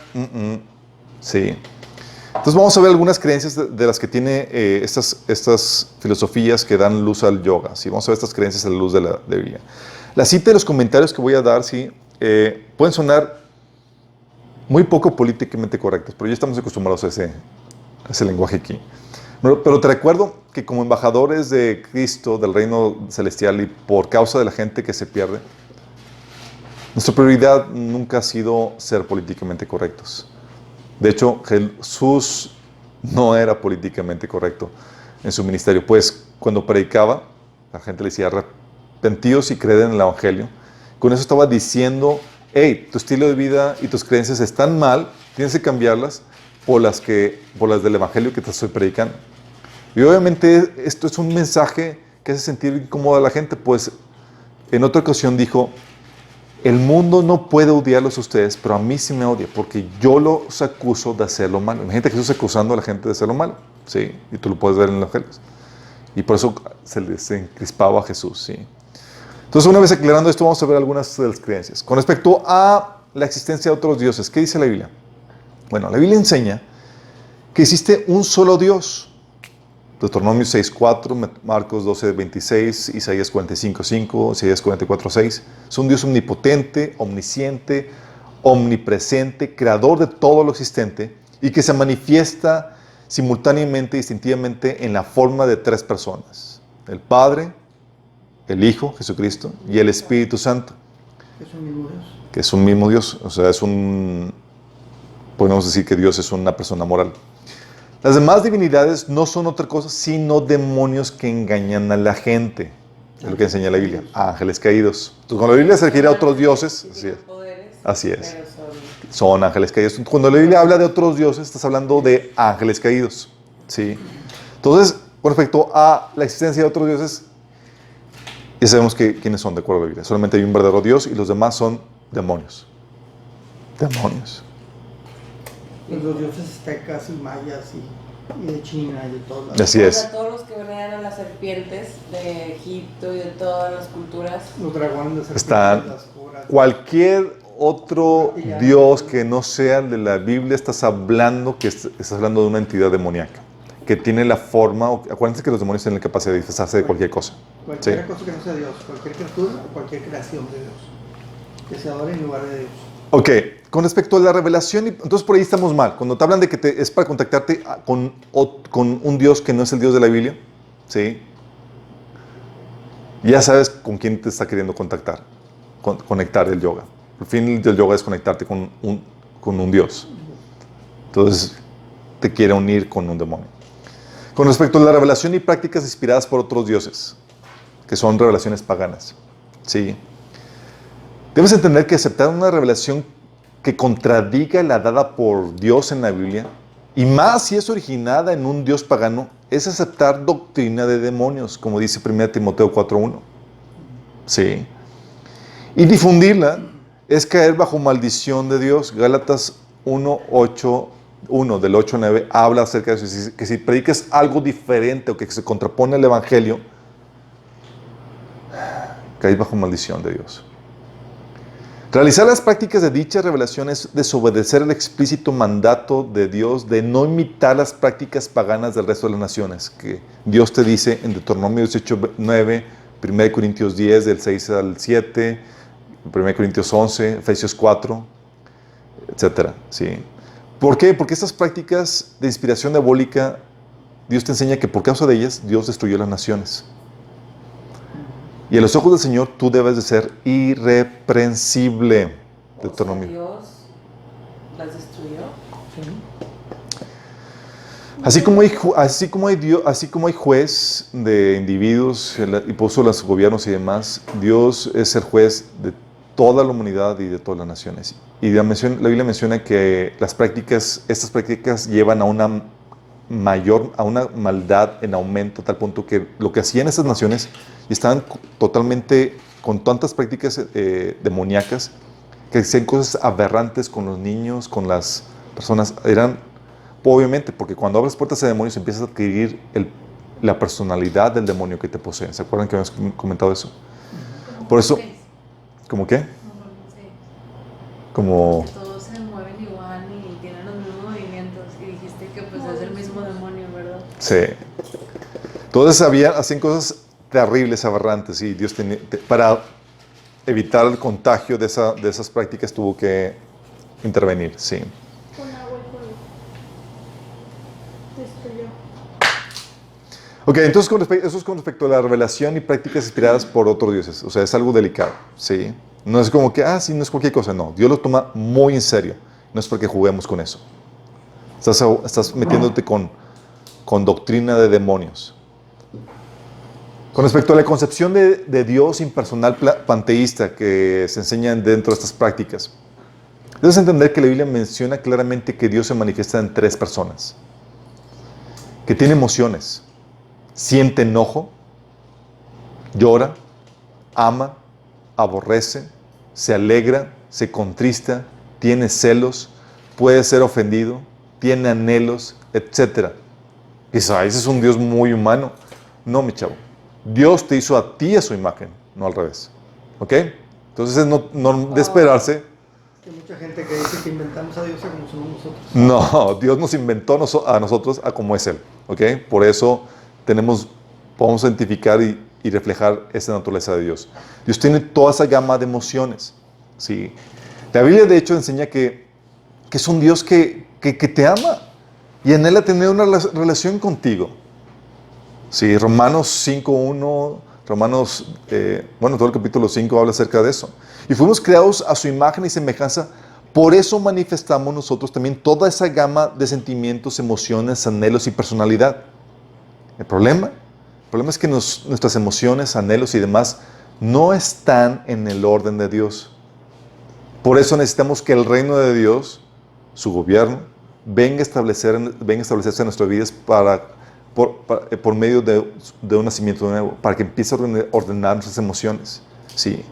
Sí. Entonces vamos a ver algunas creencias de las que tiene estas filosofías que dan luz al yoga. ¿Sí? Vamos a ver estas creencias a la luz de la Biblia. La cita y los comentarios que voy a dar, sí, pueden sonar muy poco políticamente correctos, pero ya estamos acostumbrados a ese lenguaje aquí. Pero te recuerdo que como embajadores de Cristo, del reino celestial, y por causa de la gente que se pierde, nuestra prioridad nunca ha sido ser políticamente correctos. De hecho, Jesús no era políticamente correcto en su ministerio, pues cuando predicaba, la gente le decía, arrepentíos y creed en el Evangelio. Con eso estaba diciendo, hey, tu estilo de vida y tus creencias están mal, tienes que cambiarlas por las del Evangelio que te estoy predicando. Y obviamente esto es un mensaje que hace sentir incómodo a la gente, pues en otra ocasión dijo, el mundo no puede odiarlos a ustedes, pero a mí sí me odia, porque yo los acuso de hacer lo malo. Imagínate que Jesús acusando a la gente de hacer lo malo, ¿sí? Y tú lo puedes ver en los evangelios. Y por eso se les encrispaba a Jesús, ¿sí? Entonces, una vez aclarando esto, vamos a ver algunas de las creencias. Con respecto a la existencia de otros dioses, ¿qué dice la Biblia? Bueno, la Biblia enseña que existe un solo Dios, Deuteronomio 6:4, Marcos 12:26, Isaías 45:5, Isaías 44:6. Es un Dios omnipotente, omnisciente, omnipresente, creador de todo lo existente y que se manifiesta simultáneamente y distintivamente en la forma de tres personas: el Padre, el Hijo, Jesucristo, y el Espíritu Santo, Es un mismo Dios. que es un mismo Dios. O sea, podemos decir que Dios es una persona moral. Las demás divinidades no son otra cosa sino demonios que engañan a la gente. Es lo que enseña la Biblia. Ángeles caídos. Entonces, cuando la Biblia se refiere a otros dioses, así es. Así es. Son ángeles caídos. Cuando la Biblia habla de otros dioses, estás hablando de ángeles caídos. ¿Sí? Entonces, con respecto a la existencia de otros dioses, ya sabemos quiénes son de acuerdo a la Biblia. Solamente hay un verdadero Dios y los demás son demonios. Demonios. Los dioses aztecas y mayas y de China y de todos lados. Así es. O sea, todos los que veneran a las serpientes de Egipto y de todas las culturas. Los dragones de serpientes, Están las cobras. cualquier otro Dios que no sea el de la Biblia, estás hablando de una entidad demoníaca que tiene la forma. Acuérdense que los demonios tienen la capacidad de disfrazarse de cualquier cosa. Cualquier ¿Sí? cosa que no sea Dios, cualquier criatura o cualquier creación de Dios. Que se adore en lugar de Dios. Ok, con respecto a la revelación, entonces por ahí estamos mal. Cuando te hablan de que es para contactarte con un Dios que no es el Dios de la Biblia, ¿sí? Ya sabes con quién te está queriendo contactar, conectar el yoga. El fin del yoga es conectarte con un Dios. Entonces te quiere unir con un demonio. Con respecto a la revelación y prácticas inspiradas por otros dioses, que son revelaciones paganas, ¿sí? Debes entender que aceptar una revelación que contradiga la dada por Dios en la Biblia, y más si es originada en un Dios pagano, es aceptar doctrina de demonios, como dice 1 Timoteo 4:1. Sí. Y difundirla es caer bajo maldición de Dios. Gálatas 1:8, del 8 al 9, habla acerca de eso, que si predicas algo diferente o que se contrapone al Evangelio, caes bajo maldición de Dios. Realizar las prácticas de dicha revelación es desobedecer el explícito mandato de Dios de no imitar las prácticas paganas del resto de las naciones, que Dios te dice en Deuteronomio 18:9, 1 Corintios 10, del 6 al 7, 1 Corintios 11, Efesios 4, etc. ¿Sí? ¿Por qué? Porque estas prácticas de inspiración diabólica, Dios te enseña que por causa de ellas, Dios destruyó las naciones. Y a los ojos del Señor tú debes de ser irreprensible. Deuteronomio. Dios las destruyó. Así como hay juez de individuos y puso los gobiernos y demás, Dios es el juez de toda la humanidad y de todas las naciones. Y la Biblia menciona que estas prácticas llevan a una maldad en aumento, a tal punto que lo que hacían esas naciones y estaban totalmente con tantas prácticas demoníacas, que hacían cosas aberrantes con los niños, con las personas. Obviamente, porque cuando abres puertas a demonios empiezas a adquirir la personalidad del demonio que te posee. ¿Se acuerdan que habíamos comentado eso? Por eso, ¿cómo qué? Como... Que todos se mueven igual y tienen los mismos movimientos. Y dijiste que pues es el mismo demonio, ¿verdad? Sí. Entonces hacían cosas terribles, aberrantes, y Dios para evitar el contagio de esas prácticas tuvo que intervenir, sí. Con agua y fuego. Destruyó. Ok, entonces eso es con respecto a la revelación y prácticas inspiradas por otros dioses. O sea, es algo delicado, ¿sí? No es como que, sí, no es cualquier cosa, no. Dios lo toma muy en serio. No es porque juguemos con eso. Estás metiéndote con doctrina de demonios. Con respecto a la concepción de Dios impersonal panteísta que se enseña dentro de estas prácticas, debes entender que la Biblia menciona claramente que Dios se manifiesta en tres personas, que tiene emociones, siente enojo, llora, ama, aborrece, se alegra, se contrista, tiene celos, puede ser ofendido, tiene anhelos, etc. Y dices, ese es un Dios muy humano. No, mi chavo. Dios te hizo a ti a su imagen, no al revés. ¿Ok? Entonces no de esperarse. Hay mucha gente que dice que inventamos a Dios a como somos nosotros. No, Dios nos inventó a nosotros a como es Él. ¿Ok? Por eso podemos identificar y reflejar esa naturaleza de Dios. Dios tiene toda esa gama de emociones. ¿Sí? La Biblia, de hecho, enseña que es un Dios que te ama y anhela tener una relación contigo. Sí, Romanos 5:1, todo el capítulo 5 habla acerca de eso. Y fuimos creados a su imagen y semejanza, por eso manifestamos nosotros también toda esa gama de sentimientos, emociones, anhelos y personalidad. El problema es que nuestras emociones, anhelos y demás no están en el orden de Dios. Por eso necesitamos que el reino de Dios, su gobierno, venga a establecerse en nuestras vidas por medio de un nacimiento nuevo, para que empiece a ordenar nuestras emociones. ¿Sí?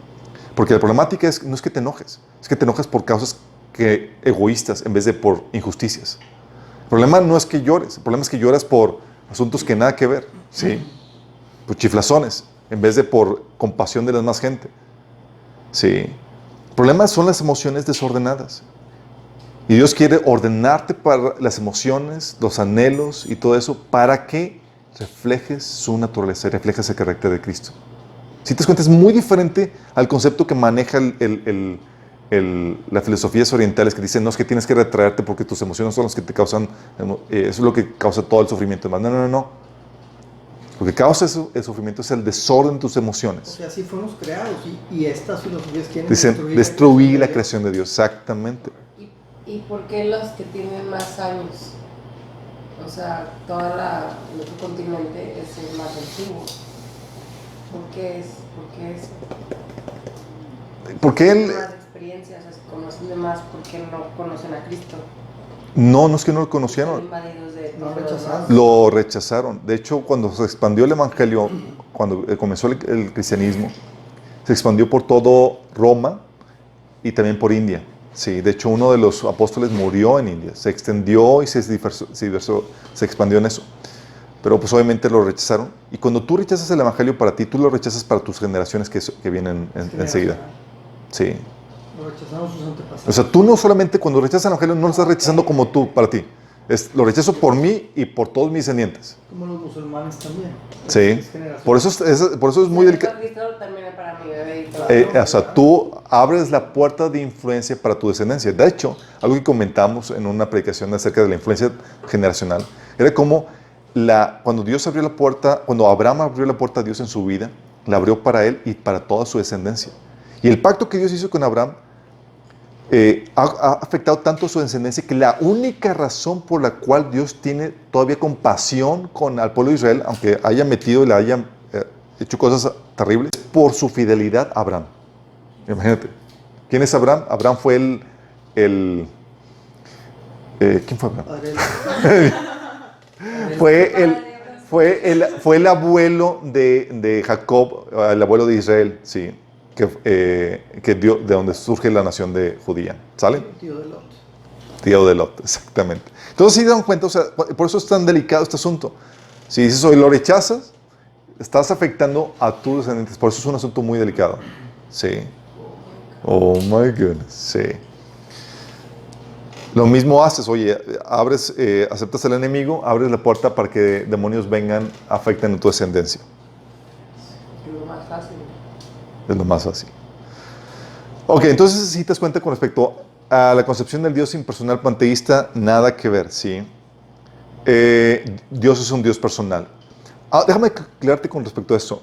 Porque la problemática no es que te enojes, es que te enojes por causas egoístas en vez de por injusticias. El problema no es que llores, el problema es que lloras por asuntos que nada que ver. ¿Sí? Por chiflazones, en vez de por compasión de la más gente. ¿Sí? El problema son las emociones desordenadas. Y Dios quiere ordenarte para las emociones, los anhelos y todo eso para que reflejes su naturaleza y reflejes el carácter de Cristo. Si te das cuenta, es muy diferente al concepto que maneja las filosofías orientales que dicen, no, es que tienes que retraerte porque tus emociones son las que te causan, eso es lo que causa todo el sufrimiento. No. Lo que causa el sufrimiento es el desorden de tus emociones. O sea, así fuimos creados y estas filosofías quieren Dicen, destruir la creación de Dios, exactamente. ¿Y por qué los que tienen más años? O sea, nuestro continente es el más antiguo. ¿Por qué es? Porque Tienen más experiencias, conocen de más, ¿por qué no conocen a Cristo? No es que no lo conocieron. Están invadidos de Lo todo lo rechazaron. demás. Lo rechazaron. De hecho, cuando se expandió el evangelio, cuando comenzó el cristianismo, se expandió por todo Roma y también por India. Sí, de hecho, uno de los apóstoles murió en India. Se extendió y se expandió en eso. Pero pues obviamente lo rechazaron. Y cuando tú rechazas el evangelio para ti, tú lo rechazas para tus generaciones que vienen enseguida. Sí. Lo rechazaron sus antepasados. O sea, tú no solamente cuando rechazas el evangelio no lo estás rechazando como tú, para ti. Lo rechazo por mí y por todos mis descendientes. Como los musulmanes también. Sí. Es generación. Por eso es muy delicado. Cristo también es para mi bebé y todo. O sea, tú abres la puerta de influencia para tu descendencia. De hecho, algo que comentamos en una predicación acerca de la influencia generacional, era como cuando Dios abrió la puerta, cuando Abraham abrió la puerta a Dios en su vida, la abrió para él y para toda su descendencia. Y el pacto que Dios hizo con Abraham ha afectado tanto a su descendencia que la única razón por la cual Dios tiene todavía compasión al pueblo de Israel, aunque haya metido y le haya hecho cosas terribles, es por su fidelidad a Abraham. Imagínate. ¿Quién es Abraham? Abraham fue ¿quién fue Abraham? Fue el abuelo de Jacob, el abuelo de Israel, sí, de donde surge la nación judía. ¿Sale? Tío de Lot. Tío de Lot, exactamente. Entonces, si dan cuenta, o sea, por eso es tan delicado este asunto. Si dices hoy lo rechazas, estás afectando a tus descendientes. Por eso es un asunto muy delicado. Sí. Oh my goodness. Sí. Lo mismo haces, oye, aceptas al enemigo, abres la puerta para que demonios vengan, afecten a tu descendencia. Es lo más fácil. Es lo más fácil. Ok, entonces si te das cuenta con respecto a la concepción del Dios impersonal panteísta, nada que ver, ¿sí? Dios es un Dios personal. Déjame aclararte con respecto a eso.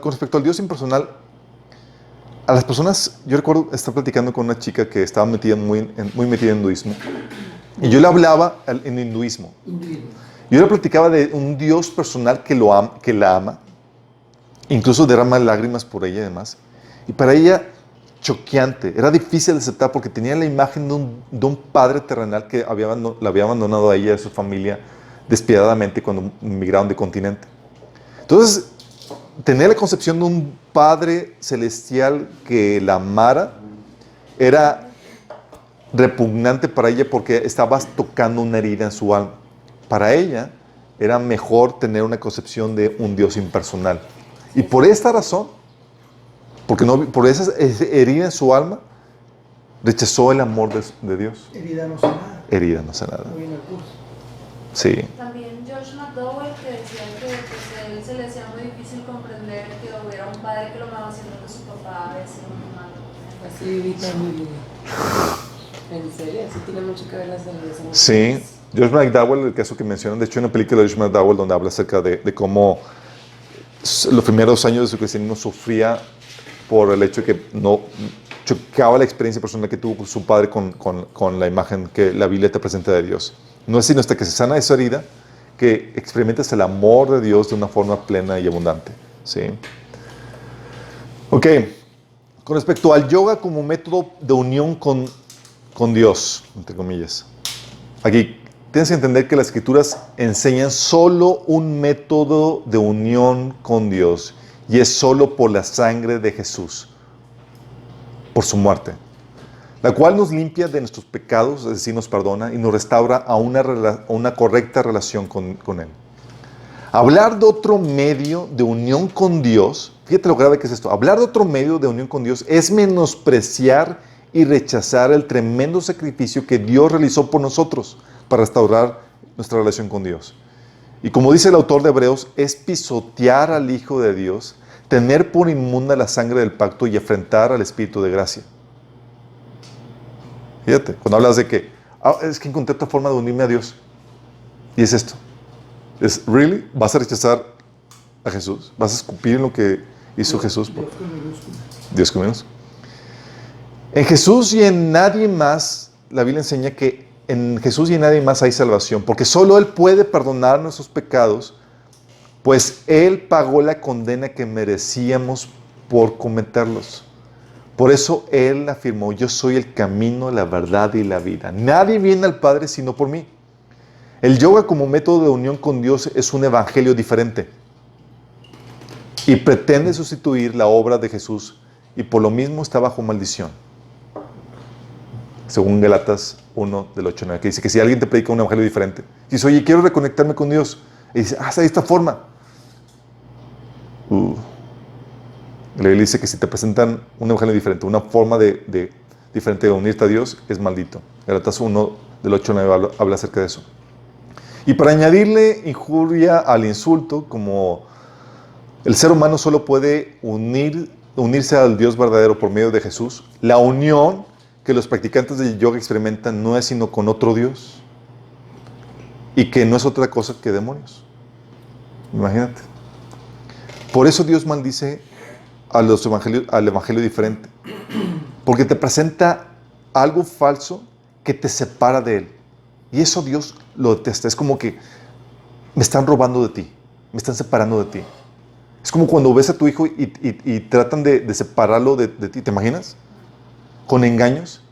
Con respecto al Dios impersonal, a las personas, yo recuerdo estar platicando con una chica que estaba muy metida en hinduismo, y yo le hablaba en hinduismo. Yo le platicaba de un Dios personal que la ama, incluso derrama lágrimas por ella y demás. Y para ella, choqueante, era difícil de aceptar porque tenía la imagen de un padre terrenal que la había abandonado a ella y a su familia despiadadamente cuando migraron de continente. Entonces, tener la concepción de un Padre celestial que la amara era repugnante para ella porque estabas tocando una herida en su alma. Para ella era mejor tener una concepción de un Dios impersonal. Y por esta razón, por esa herida en su alma, rechazó el amor de Dios. Herida no sanada. Herida no sanada. Muy en el curso. Sí. También yo Josh McDowell que decía que pues, a él se le hacía muy difícil comprender que hubiera un padre que lo amaba siendo que su papá había sido muy malo. Así viví toda mi vida. ¿En serio? Sí tiene mucho que ver las religiones. Sí, Josh McDowell, el caso que mencionan, de hecho hay una película de Josh McDowell donde habla acerca de cómo los primeros años de su cristianismo sufría por el hecho de que no chocaba la experiencia personal que tuvo con su padre con la imagen que la Biblia te presenta de Dios. No es sino hasta que se sana esa herida que experimentas el amor de Dios de una forma plena y abundante. ¿Sí? Ok, con respecto al yoga como método de unión con Dios, entre comillas. Aquí tienes que entender que las escrituras enseñan solo un método de unión con Dios y es solo por la sangre de Jesús, por su muerte, la cual nos limpia de nuestros pecados, es decir, nos perdona y nos restaura a una correcta relación con Él. Hablar de otro medio de unión con Dios, fíjate lo grave que es esto, hablar de otro medio de unión con Dios es menospreciar y rechazar el tremendo sacrificio que Dios realizó por nosotros para restaurar nuestra relación con Dios. Y como dice el autor de Hebreos, es pisotear al Hijo de Dios, tener por inmunda la sangre del pacto y afrentar al Espíritu de gracia. Fíjate, cuando hablas de que es que encontré otra forma de unirme a Dios. Y es esto. Es, ¿really? ¿Vas a rechazar a Jesús? ¿Vas a escupir en lo que hizo Jesús? Dios con minúscula. Dios con menos. En Jesús y en nadie más, la Biblia enseña que en Jesús y en nadie más hay salvación, porque solo Él puede perdonar nuestros pecados, pues Él pagó la condena que merecíamos por cometerlos. Por eso Él afirmó, yo soy el camino, la verdad y la vida. Nadie viene al Padre sino por mí. El yoga como método de unión con Dios es un evangelio diferente y pretende sustituir la obra de Jesús y por lo mismo está bajo maldición. Según Gálatas 1 del 8 al 9, que dice que si alguien te predica un evangelio diferente, dice, oye, quiero reconectarme con Dios, y dice, de esta forma. La Biblia dice que si te presentan un evangelio diferente, una forma diferente de unirte a Dios, es maldito. Gálatas 1 del 8 al 9 habla acerca de eso. Y para añadirle injuria al insulto, como el ser humano solo puede unirse al Dios verdadero por medio de Jesús, la unión que los practicantes del yoga experimentan no es sino con otro Dios y que no es otra cosa que demonios. Imagínate. Por eso Dios maldice al evangelio diferente, porque te presenta algo falso que te separa de Él. Y eso Dios lo detesta. Es como que me están robando de ti, me están separando de ti. Es como cuando ves a tu hijo y tratan de separarlo de ti. ¿Te imaginas? Con engaños.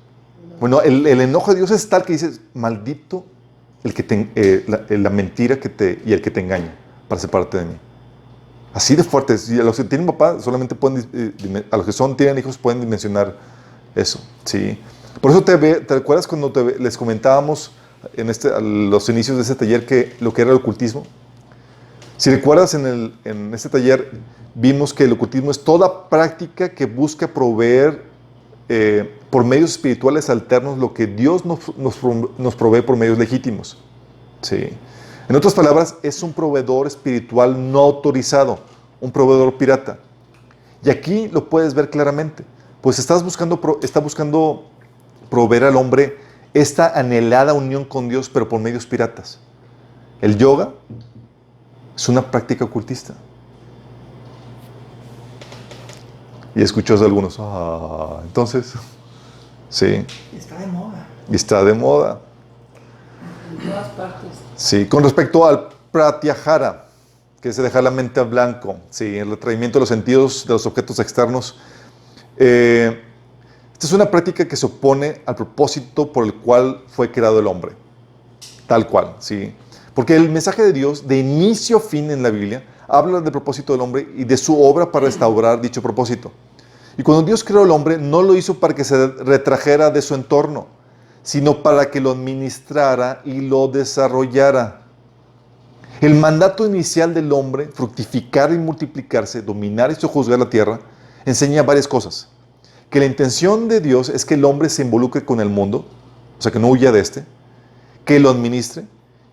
Bueno, el enojo de Dios es tal que dices, maldito el que la mentira y el que te engaña para separarte de mí. Así de fuertes. Y a los que tienen papá solamente a los que tienen hijos pueden dimensionar eso. ¿Sí? Por eso ¿te acuerdas cuando les comentábamos a los inicios de ese taller lo que era el ocultismo? Si recuerdas, en este taller vimos que el ocultismo es toda práctica que busca proveer por medios espirituales alternos lo que Dios nos provee por medios legítimos. ¿Sí? En otras palabras, es un proveedor espiritual no autorizado, un proveedor pirata. Y aquí lo puedes ver claramente, pues está buscando proveer al hombre esta anhelada unión con Dios, pero por medios piratas. El yoga es una práctica ocultista. Y escuchas a algunos, entonces, sí. Está de moda. Y está de moda. En todas partes. Sí, con respecto al pratyahara, que es dejar la mente a blanco, sí, el retraimiento de los sentidos de los objetos externos. Esta es una práctica que se opone al propósito por el cual fue creado el hombre. Tal cual, sí. Porque el mensaje de Dios, de inicio a fin en la Biblia, habla del propósito del hombre y de su obra para restaurar dicho propósito. Y cuando Dios creó al hombre, no lo hizo para que se retrajera de su entorno, sino para que lo administrara y lo desarrollara. El mandato inicial del hombre, fructificar y multiplicarse, dominar y sojuzgar la tierra, enseña varias cosas. Que la intención de Dios es que el hombre se involucre con el mundo, o sea, que no huya de este, que lo administre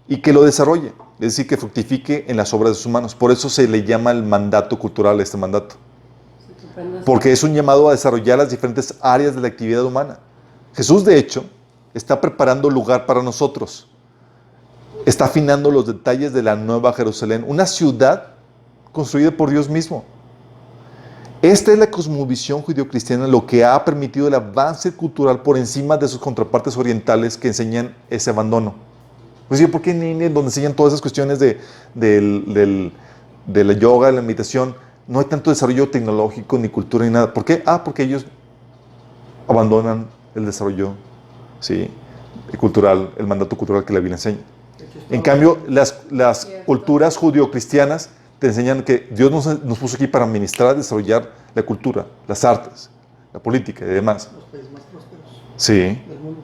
y que lo desarrolle. es decir, que fructifique en las obras de sus manos. Por eso se le llama el mandato cultural, este mandato. Porque es un llamado a desarrollar las diferentes áreas de la actividad humana. Jesús, de hecho, está preparando lugar para nosotros. Está afinando los detalles de la Nueva Jerusalén, una ciudad construida por Dios mismo. Esta es la cosmovisión judio-cristiana, lo que ha permitido el avance cultural por encima de sus contrapartes orientales que enseñan ese abandono. Pues, ¿por qué en India, donde enseñan todas esas cuestiones de la yoga, de la meditación, no hay tanto desarrollo tecnológico, ni cultura, ni nada? ¿Por qué? Porque ellos abandonan el desarrollo, ¿sí?, cultural, el mandato cultural que la Biblia enseña. En cambio, las culturas judio-cristianas te enseñan que Dios nos puso aquí para administrar, desarrollar la cultura, las artes, la política y demás. Los países más prósperos Sí. del mundo.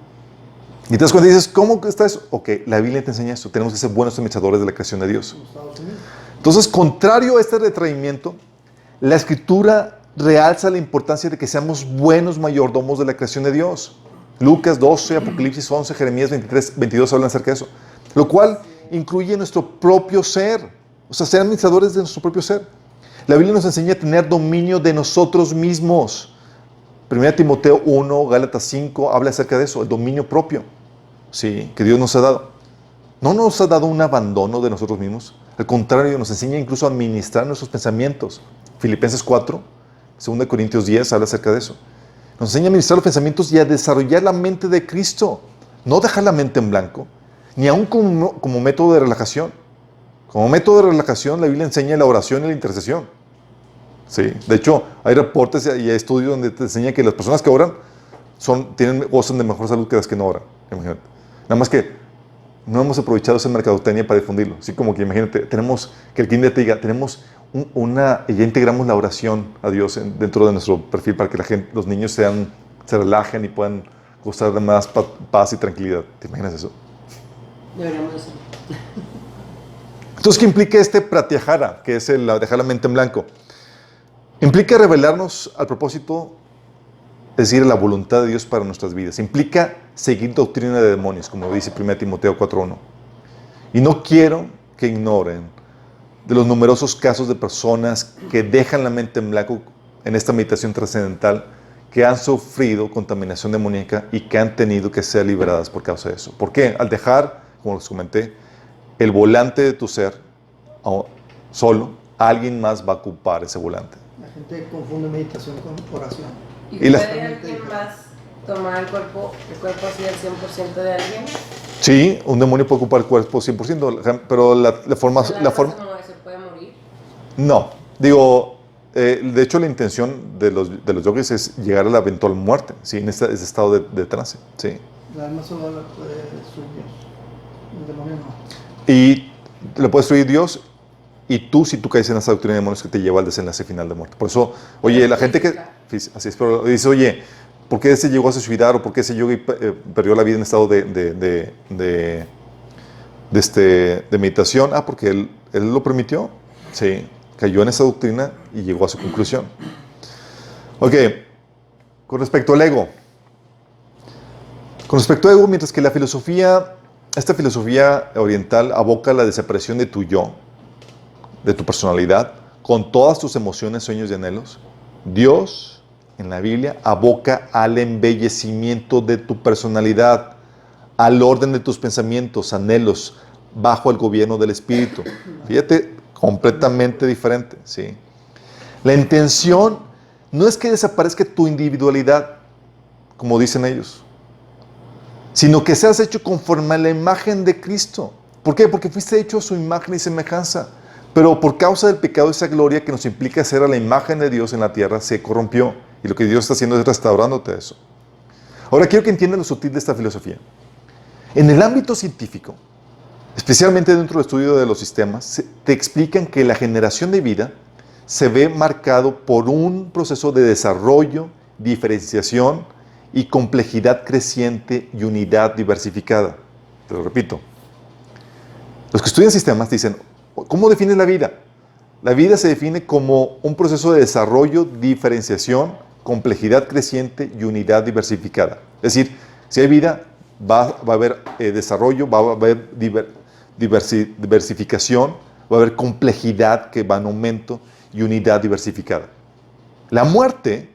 Y te das cuenta y dices, ¿cómo está eso? Ok, la Biblia te enseña esto. Tenemos que ser buenos administradores de la creación de Dios. Como Estados Unidos. Entonces, contrario a este retraimiento, la Escritura realza la importancia de que seamos buenos mayordomos de la creación de Dios. Lucas 12, Apocalipsis 11, Jeremías 23, 22 hablan acerca de eso. Lo cual incluye nuestro propio ser. O sea, ser administradores de nuestro propio ser. La Biblia nos enseña a tener dominio de nosotros mismos. 1 Timoteo 1, Gálatas 5, habla acerca de eso, el dominio propio. Sí, que Dios nos ha dado. No nos ha dado un abandono de nosotros mismos. Al contrario, nos enseña incluso a administrar nuestros pensamientos. Filipenses 4, 2 Corintios 10 habla acerca de eso. Nos enseña a administrar los pensamientos y a desarrollar la mente de Cristo. No dejar la mente en blanco, ni aún como método de relajación. Como método de relajación, la Biblia enseña la oración y la intercesión. Sí. De hecho, hay reportes y hay estudios donde te enseñan que las personas que oran gozan de mejor salud que las que no oran. Imagínate. Nada más que no hemos aprovechado esa mercadotecnia para difundirlo. Así como que imagínate, tenemos que el cliente te diga, tenemos ya integramos la oración a Dios dentro de nuestro perfil para que los niños se relajen y puedan gozar de más paz y tranquilidad. ¿Te imaginas eso? Deberíamos hacerlo. Entonces, ¿qué implica este pratyahara? Que es dejar la mente en blanco. Implica revelarnos al propósito, es decir, la voluntad de Dios para nuestras vidas. Implica seguir doctrina de demonios, como dice 1 Timoteo 4.1. Y no quiero que ignoren de los numerosos casos de personas que dejan la mente en blanco en esta meditación trascendental, que han sufrido contaminación demoníaca y que han tenido que ser liberadas por causa de eso. ¿Por qué? Al dejar, como les comenté, el volante de tu ser solo, alguien más va a ocupar ese volante. La gente confunde meditación con oración. ¿Y Y puede alguien más tomar el cuerpo así al 100% de alguien? Sí, un demonio puede ocupar el cuerpo 100%, pero la forma... ¿Se puede morir? No, digo, de hecho la intención de los yogis es llegar a la eventual muerte, ¿sí? En ese estado de trance, ¿sí? La alma solo la puede destruir Dios. El demonio no. Y lo puede destruir Dios, y tú, si tú caes en esa doctrina de demonios, que te lleva al desenlace final de muerte. Por eso, oye, la gente que... Así es, pero dice, oye, ¿por qué ese llegó a suicidar o por qué ese yogi perdió la vida en estado de meditación? Porque él lo permitió. Sí, cayó en esa doctrina y llegó a su conclusión. Ok, con respecto al ego. Con respecto al ego, mientras que esta filosofía oriental aboca a la desaparición de tu yo, de tu personalidad, con todas tus emociones, sueños y anhelos, Dios en la Biblia aboca al embellecimiento de tu personalidad, al orden de tus pensamientos, anhelos, bajo el gobierno del Espíritu. Fíjate, completamente diferente, ¿sí? La intención no es que desaparezca tu individualidad, como dicen ellos, sino que seas hecho conforme a la imagen de Cristo. ¿Por qué? Porque fuiste hecho a su imagen y semejanza. Pero por causa del pecado, esa gloria que nos implica ser a la imagen de Dios en la tierra se corrompió. Y lo que Dios está haciendo es restaurándote eso. Ahora quiero que entiendan lo sutil de esta filosofía. En el ámbito científico, especialmente dentro del estudio de los sistemas, te explican que la generación de vida se ve marcado por un proceso de desarrollo, diferenciación y complejidad creciente y unidad diversificada. Te lo repito. Los que estudian sistemas dicen, ¿cómo defines la vida? La vida se define como un proceso de desarrollo, diferenciación, complejidad creciente y unidad diversificada. Es decir, si hay vida, va a haber desarrollo, va a haber diversificación, va a haber complejidad que va en aumento y unidad diversificada. La muerte,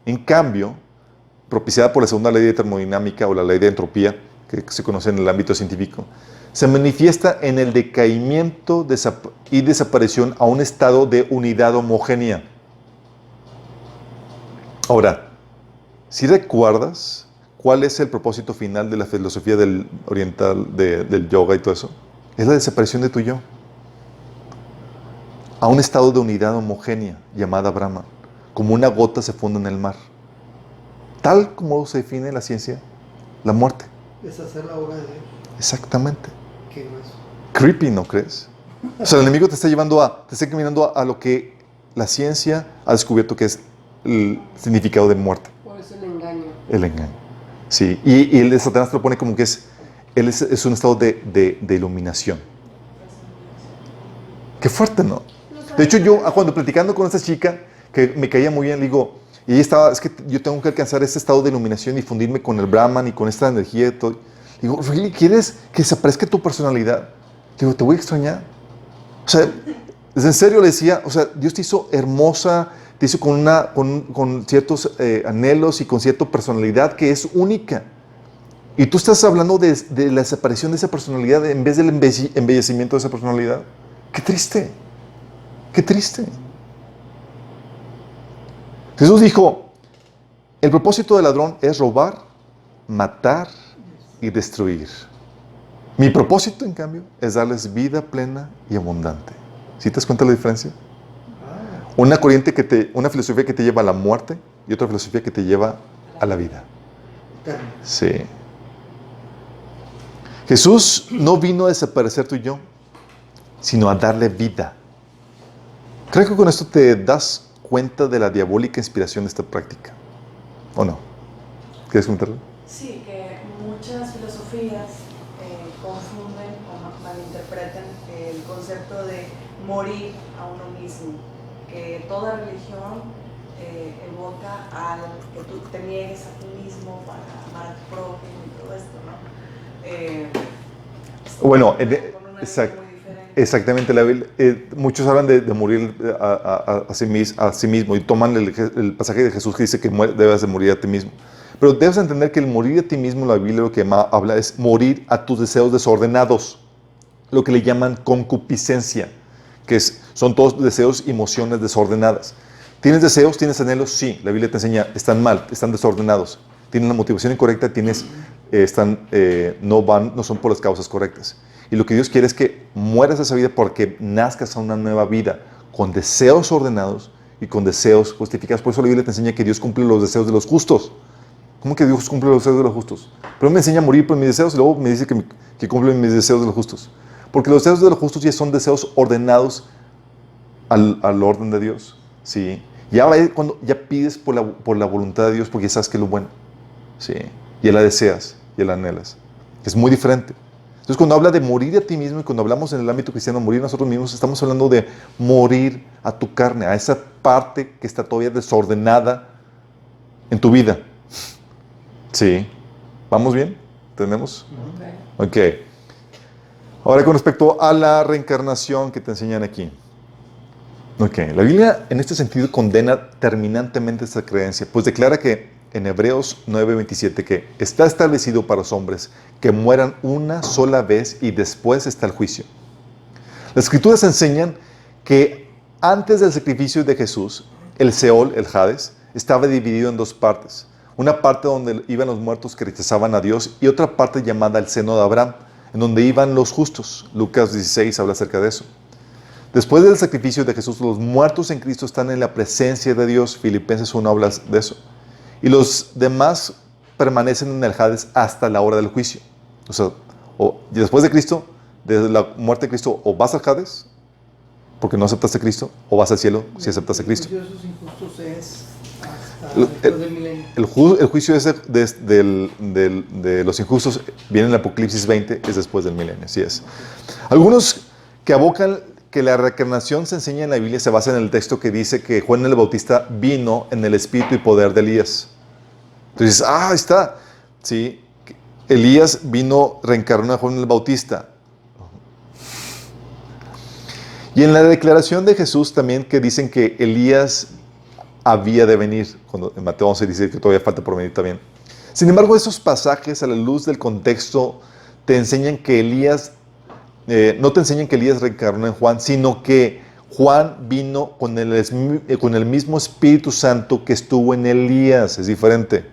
en cambio, propiciada por la segunda ley de termodinámica o la ley de entropía, que se conoce en el ámbito científico, se manifiesta en el decaimiento y desaparición a un estado de unidad homogénea. Ahora, si recuerdas cuál es el propósito final de la filosofía oriental, del yoga y todo eso, es la desaparición de tu yo a un estado de unidad homogénea llamada Brahman, como una gota se funde en el mar. Tal como se define en la ciencia, la muerte. Deshacer la obra de Dios. Exactamente. Qué grueso. Creepy, ¿no crees? O sea, el enemigo te está caminando a lo que la ciencia ha descubierto que es el significado de muerte. Por eso el engaño. El engaño. Sí. Y el de Satanás te lo pone como que es un estado de iluminación. Qué fuerte, ¿no? De hecho, yo cuando platicando con esta chica, que me caía muy bien, le digo, y ella estaba, es que yo tengo que alcanzar este estado de iluminación y fundirme con el Brahman y con esta energía y todo. Digo, ¿really ¿quieres que desaparezca tu personalidad? Digo, te voy a extrañar. O sea, en serio le decía, o sea, Dios te hizo hermosa, te hizo con ciertos anhelos y con cierta personalidad que es única. Y tú estás hablando de la desaparición de esa personalidad en vez del embellecimiento de esa personalidad. ¡Qué triste! ¡Qué triste! Jesús dijo, el propósito del ladrón es robar, matar y destruir. Mi propósito, en cambio, es darles vida plena y abundante. ¿Sí te das cuenta de la diferencia? Una filosofía que te lleva a la muerte y otra filosofía que te lleva a la vida. Sí. Jesús no vino a desaparecer tu yo, sino a darle vida. Creo que con esto te das cuenta de la diabólica inspiración de esta práctica. ¿O no? ¿Quieres comentarlo? Sí, que muchas filosofías confunden o malinterpretan el concepto de morir a uno mismo, que toda religión evoca al que tú te niegues a ti mismo para amar a tu prójimo y todo esto, ¿no? Bueno, con una exacto. muy diferente. Exactamente, muchos hablan de morir a sí mismo y toman el pasaje de Jesús que dice que debes de morir a ti mismo. Pero debes entender que el morir a ti mismo, la Biblia lo que habla es morir a tus deseos desordenados, lo que le llaman concupiscencia, que son todos deseos y emociones desordenadas. ¿Tienes deseos, tienes anhelos? Sí, la Biblia te enseña, están mal, están desordenados. Tienen la motivación incorrecta, no son por las causas correctas. Y lo que Dios quiere es que mueras esa vida porque nazcas a una nueva vida con deseos ordenados y con deseos justificados. Por eso la Biblia te enseña que Dios cumple los deseos de los justos. ¿Cómo que Dios cumple los deseos de los justos? Pero me enseña a morir por mis deseos y luego me dice que cumple mis deseos de los justos. Porque los deseos de los justos ya son deseos ordenados al orden de Dios. ¿Sí? Cuando ya pides por la voluntad de Dios porque ya sabes que es lo bueno. ¿Sí? Ya la deseas, ya la anhelas. Es muy diferente. Entonces, cuando habla de morir a ti mismo y cuando hablamos en el ámbito cristiano, morir a nosotros mismos, estamos hablando de morir a tu carne, a esa parte que está todavía desordenada en tu vida. Sí. ¿Vamos bien? ¿Entendemos? Ok. Ahora, con respecto a la reencarnación que te enseñan aquí. Ok. La Biblia, en este sentido, condena terminantemente esta creencia, pues declara que en Hebreos 9:27 que está establecido para los hombres que mueran una sola vez y después está el juicio. Las Escrituras enseñan que antes del sacrificio de Jesús, el Seol, el Hades, estaba dividido en dos partes. Una parte donde iban los muertos que rechazaban a Dios y otra parte llamada el seno de Abraham, en donde iban los justos. Lucas 16 habla acerca de eso. Después del sacrificio de Jesús, los muertos en Cristo están en la presencia de Dios. Filipenses 1 habla de eso. Y los demás permanecen en el Hades hasta la hora del juicio. O sea, después de Cristo, desde la muerte de Cristo, o vas al Hades, porque no aceptaste a Cristo, o vas al cielo si aceptaste a Cristo. El juicio de esos injustos es hasta después del milenio. El juicio ese de los injustos viene en el Apocalipsis 20, es después del milenio, así es. Algunos que abocan que la reencarnación se enseña en la Biblia se basa en el texto que dice que Juan el Bautista vino en el espíritu y poder de Elías. Entonces, ahí está. Sí, Elías reencarnó a Juan el Bautista. Y en la declaración de Jesús también que dicen que Elías había de venir, cuando en Mateo 11 dice que todavía falta por venir también. Sin embargo, esos pasajes a la luz del contexto te enseñan que Elías, no te enseñan que Elías reencarnó en Juan, sino que Juan vino con el mismo Espíritu Santo que estuvo en Elías, es diferente.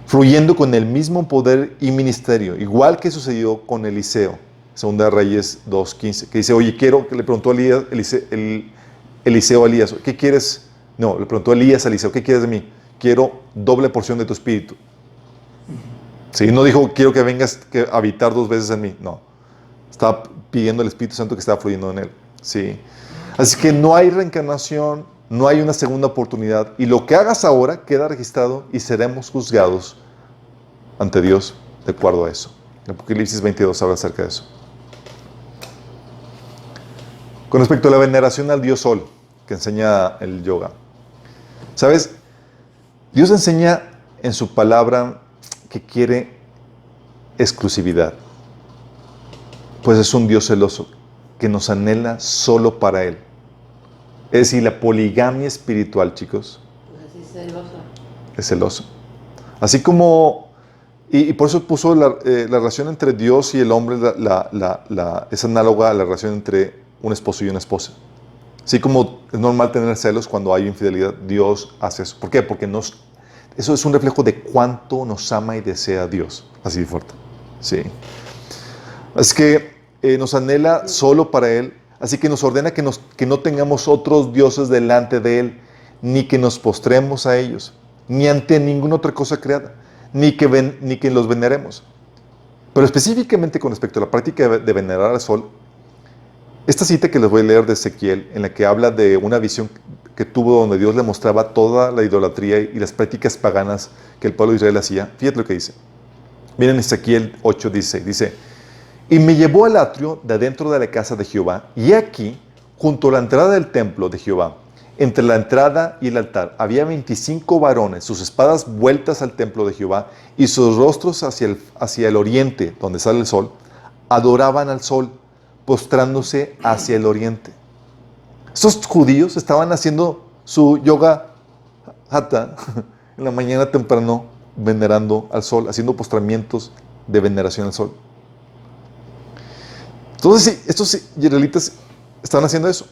Fluyendo con el mismo poder y ministerio, igual que sucedió con Eliseo, Segunda de Reyes 2:15, que dice, oye, quiero, que le preguntó a Eliseo a Elías, ¿qué quieres? No, le preguntó Elías a Eliseo, ¿qué quieres de mí? Quiero doble porción de tu espíritu. Sí, no dijo, quiero que vengas a habitar 2 veces en mí, no. Estaba pidiendo al Espíritu Santo que estaba fluyendo en él. Sí. Así que no hay reencarnación, no hay una segunda oportunidad, y lo que hagas ahora queda registrado y seremos juzgados ante Dios de acuerdo a eso. En Apocalipsis 22 habla acerca de eso. Con respecto a la veneración al Dios Sol, que enseña el yoga. ¿Sabes? Dios enseña en su palabra que quiere exclusividad. Pues es un Dios celoso, que nos anhela solo para Él. Es decir, la poligamia espiritual, chicos, Así celoso. es celoso. Así como, y por eso puso la relación entre Dios y el hombre, es análoga a la relación entre un esposo y una esposa. Así como es normal tener celos cuando hay infidelidad, Dios hace eso. ¿Por qué? Porque eso es un reflejo de cuánto nos ama y desea Dios. Así de fuerte. Sí. Así que nos anhela solo para Él. Así que nos ordena que no tengamos otros dioses delante de Él, ni que nos postremos a ellos, ni ante ninguna otra cosa creada, ni que los veneremos. Pero específicamente con respecto a la práctica de venerar al sol, esta cita que les voy a leer de Ezequiel, en la que habla de una visión que tuvo donde Dios le mostraba toda la idolatría y las prácticas paganas que el pueblo de Israel hacía, fíjate lo que dice. Miren Ezequiel 8:16, dice: y me llevó al atrio de adentro de la casa de Jehová, y aquí, junto a la entrada del templo de Jehová, entre la entrada y el altar, había 25 varones, sus espadas vueltas al templo de Jehová, y sus rostros hacia el oriente, donde sale el sol, adoraban al sol, postrándose hacia el oriente. Estos judíos estaban haciendo su yoga hatha en la mañana temprano, venerando al sol, haciendo postramientos de veneración al sol. Entonces, estos israelitas estaban haciendo eso.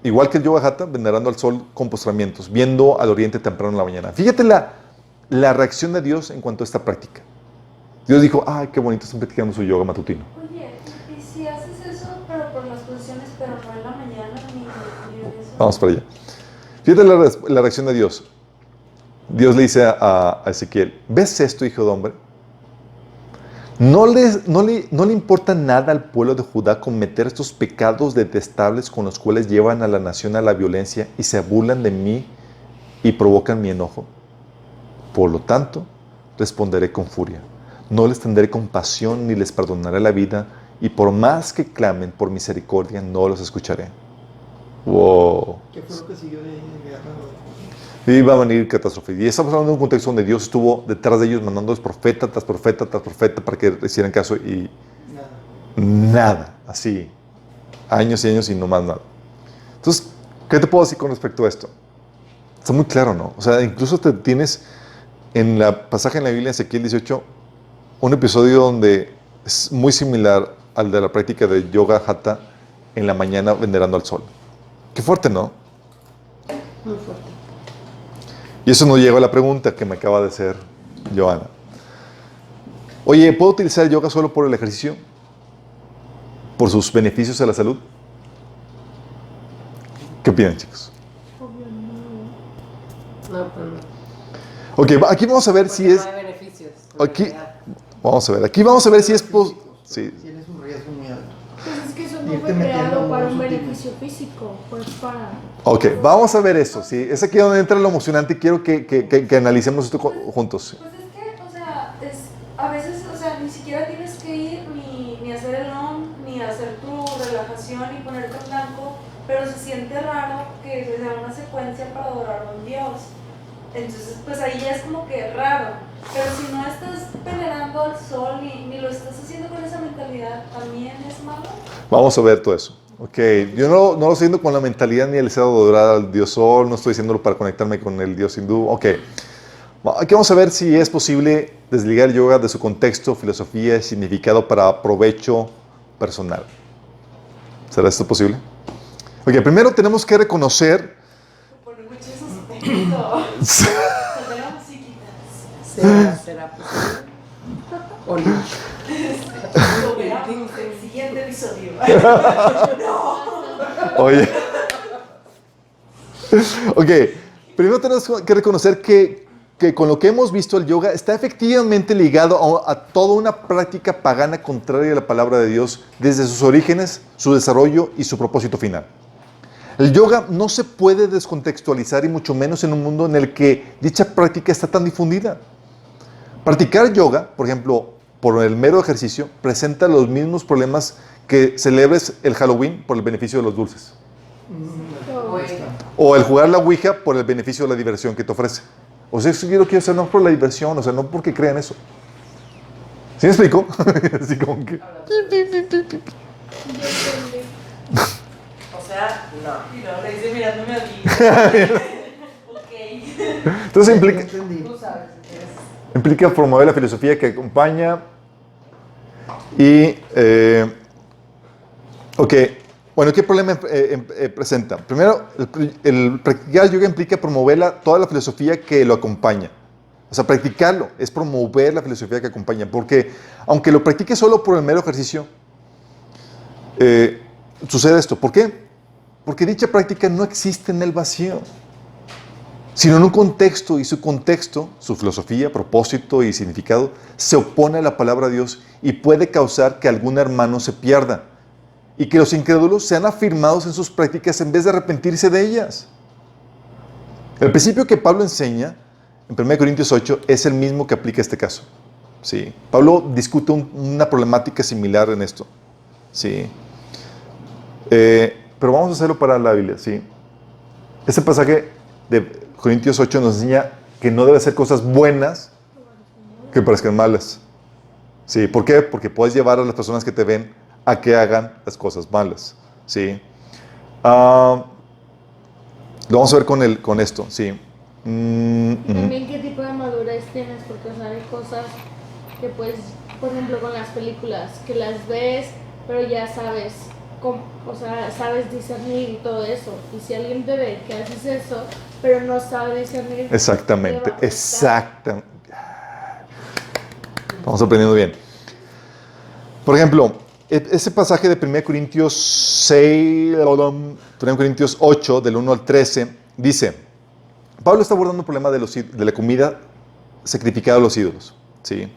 Igual que el yoga hatha, venerando al sol con postramientos, viendo al oriente temprano en la mañana. Fíjate la reacción de Dios en cuanto a esta práctica. Dios dijo, ay, qué bonito, están practicando su yoga matutino. Oye, ¿y si haces eso, pero por las posiciones, pero no en la mañana ni en eso? Vamos para allá. Fíjate la reacción de Dios. Dios le dice a Ezequiel, ¿ves esto, hijo de hombre? No le importa nada al pueblo de Judá cometer estos pecados detestables con los cuales llevan a la nación a la violencia y se burlan de mí y provocan mi enojo. Por lo tanto, responderé con furia. No les tendré compasión ni les perdonaré la vida, y por más que clamen por misericordia, no los escucharé. Wow. ¿Qué fue lo que siguió de guerra? Y va a venir catástrofe. Y estamos hablando de un contexto donde Dios estuvo detrás de ellos mandándoles profeta tras profeta tras profeta para que hicieran caso y nada, así, años y años y no más nada. Entonces, ¿qué te puedo decir con respecto a esto? Está muy claro, ¿no? O sea, incluso tienes en la pasaje en la Biblia, Ezequiel 18, un episodio donde es muy similar al de la práctica de yoga hatha en la mañana venerando al sol. Qué fuerte, ¿no? Muy fuerte. Y eso nos llega a la pregunta que me acaba de hacer Joana. Oye, ¿puedo utilizar el yoga solo por el ejercicio? ¿Por sus beneficios a la salud? ¿Qué opinan, chicos? No, pues no. Ok, aquí vamos a ver si Porque es... no hay beneficios. Aquí, vamos a ver, aquí vamos a ver si es... Sí. Tienes un riesgo muy alto. Pues es que eso no Irte fue metiendo creado para un unos beneficio físico, pues para... Ok, vamos a ver eso, ¿sí? Es aquí donde entra lo emocionante y quiero que analicemos esto juntos. Pues es que, o sea, a veces, o sea, ni siquiera tienes que ir ni hacer el OM, ni hacer tu relajación y ponerte en blanco, pero se siente raro que se sea una secuencia para adorar a un Dios. Entonces, pues ahí ya es como que raro. Pero si no estás venerando al sol ni lo estás haciendo con esa mentalidad, ¿también es malo? Vamos a ver todo eso. Ok, yo no lo estoy diciendo con la mentalidad ni el deseo de adorar al dios Sol, no estoy diciéndolo para conectarme con el dios hindú. Ok, aquí vamos a ver si es posible desligar el yoga de su contexto, filosofía y significado para provecho personal. ¿Será esto posible? Ok, primero tenemos que reconocer... Por mucho suspenso. Tenemos musiquitas. ¿Será posible? ¿O no? Lo veremos en el siguiente episodio. Oye. Ok, primero tenemos que reconocer que con lo que hemos visto el yoga está efectivamente ligado a toda una práctica pagana contraria a la palabra de Dios desde sus orígenes, su desarrollo y su propósito final. El yoga no se puede descontextualizar y mucho menos en un mundo en el que dicha práctica está tan difundida. Practicar yoga, por ejemplo, por el mero ejercicio, presenta los mismos problemas que celebres el Halloween por el beneficio de los dulces. O el jugar la Ouija por el beneficio de la diversión que te ofrece. O sea, yo lo quiero hacer no por la diversión, o sea, no porque crean eso. ¿Sí me explico? Así como que... O sea, no. Y luego le dice mirándome a mí. Ok. Entonces implica... Entendí. Tú sabes si quieres. Implica promover la filosofía que acompaña y, ok, bueno, ¿qué problema presenta? Primero, el practicar yoga implica promover toda la filosofía que lo acompaña. O sea, practicarlo es promover la filosofía que acompaña, porque aunque lo practiques solo por el mero ejercicio, sucede esto. ¿Por qué? Porque dicha práctica no existe en el vacío, sino en un contexto, y su contexto, su filosofía, propósito y significado, se opone a la palabra de Dios y puede causar que algún hermano se pierda y que los incrédulos sean afirmados en sus prácticas en vez de arrepentirse de ellas. El principio que Pablo enseña en 1 Corintios 8 es el mismo que aplica a este caso. Sí. Pablo discute una problemática similar en esto. Sí. Pero vamos a hacerlo para la Biblia. Sí. Este pasaje de Corintios 8 nos enseña que no debe hacer cosas buenas que parezcan malas. Sí, ¿por qué? Porque puedes llevar a las personas que te ven a que hagan las cosas malas. Sí. Lo vamos a ver con esto. Sí. También qué tipo de madurez tienes, porque o sea, hay cosas que pues, por ejemplo con las películas, que las ves, pero ya sabes, o sea, sabes discernir y todo eso. Y si alguien te ve que haces eso, pero no sabe discernir. Exactamente, exactamente. Estamos aprendiendo bien. Por ejemplo, ese pasaje de 1 Corintios 1 Corintios 8, del 1 al 13, dice, Pablo está abordando el problema de la comida sacrificada a los ídolos. ¿Sí?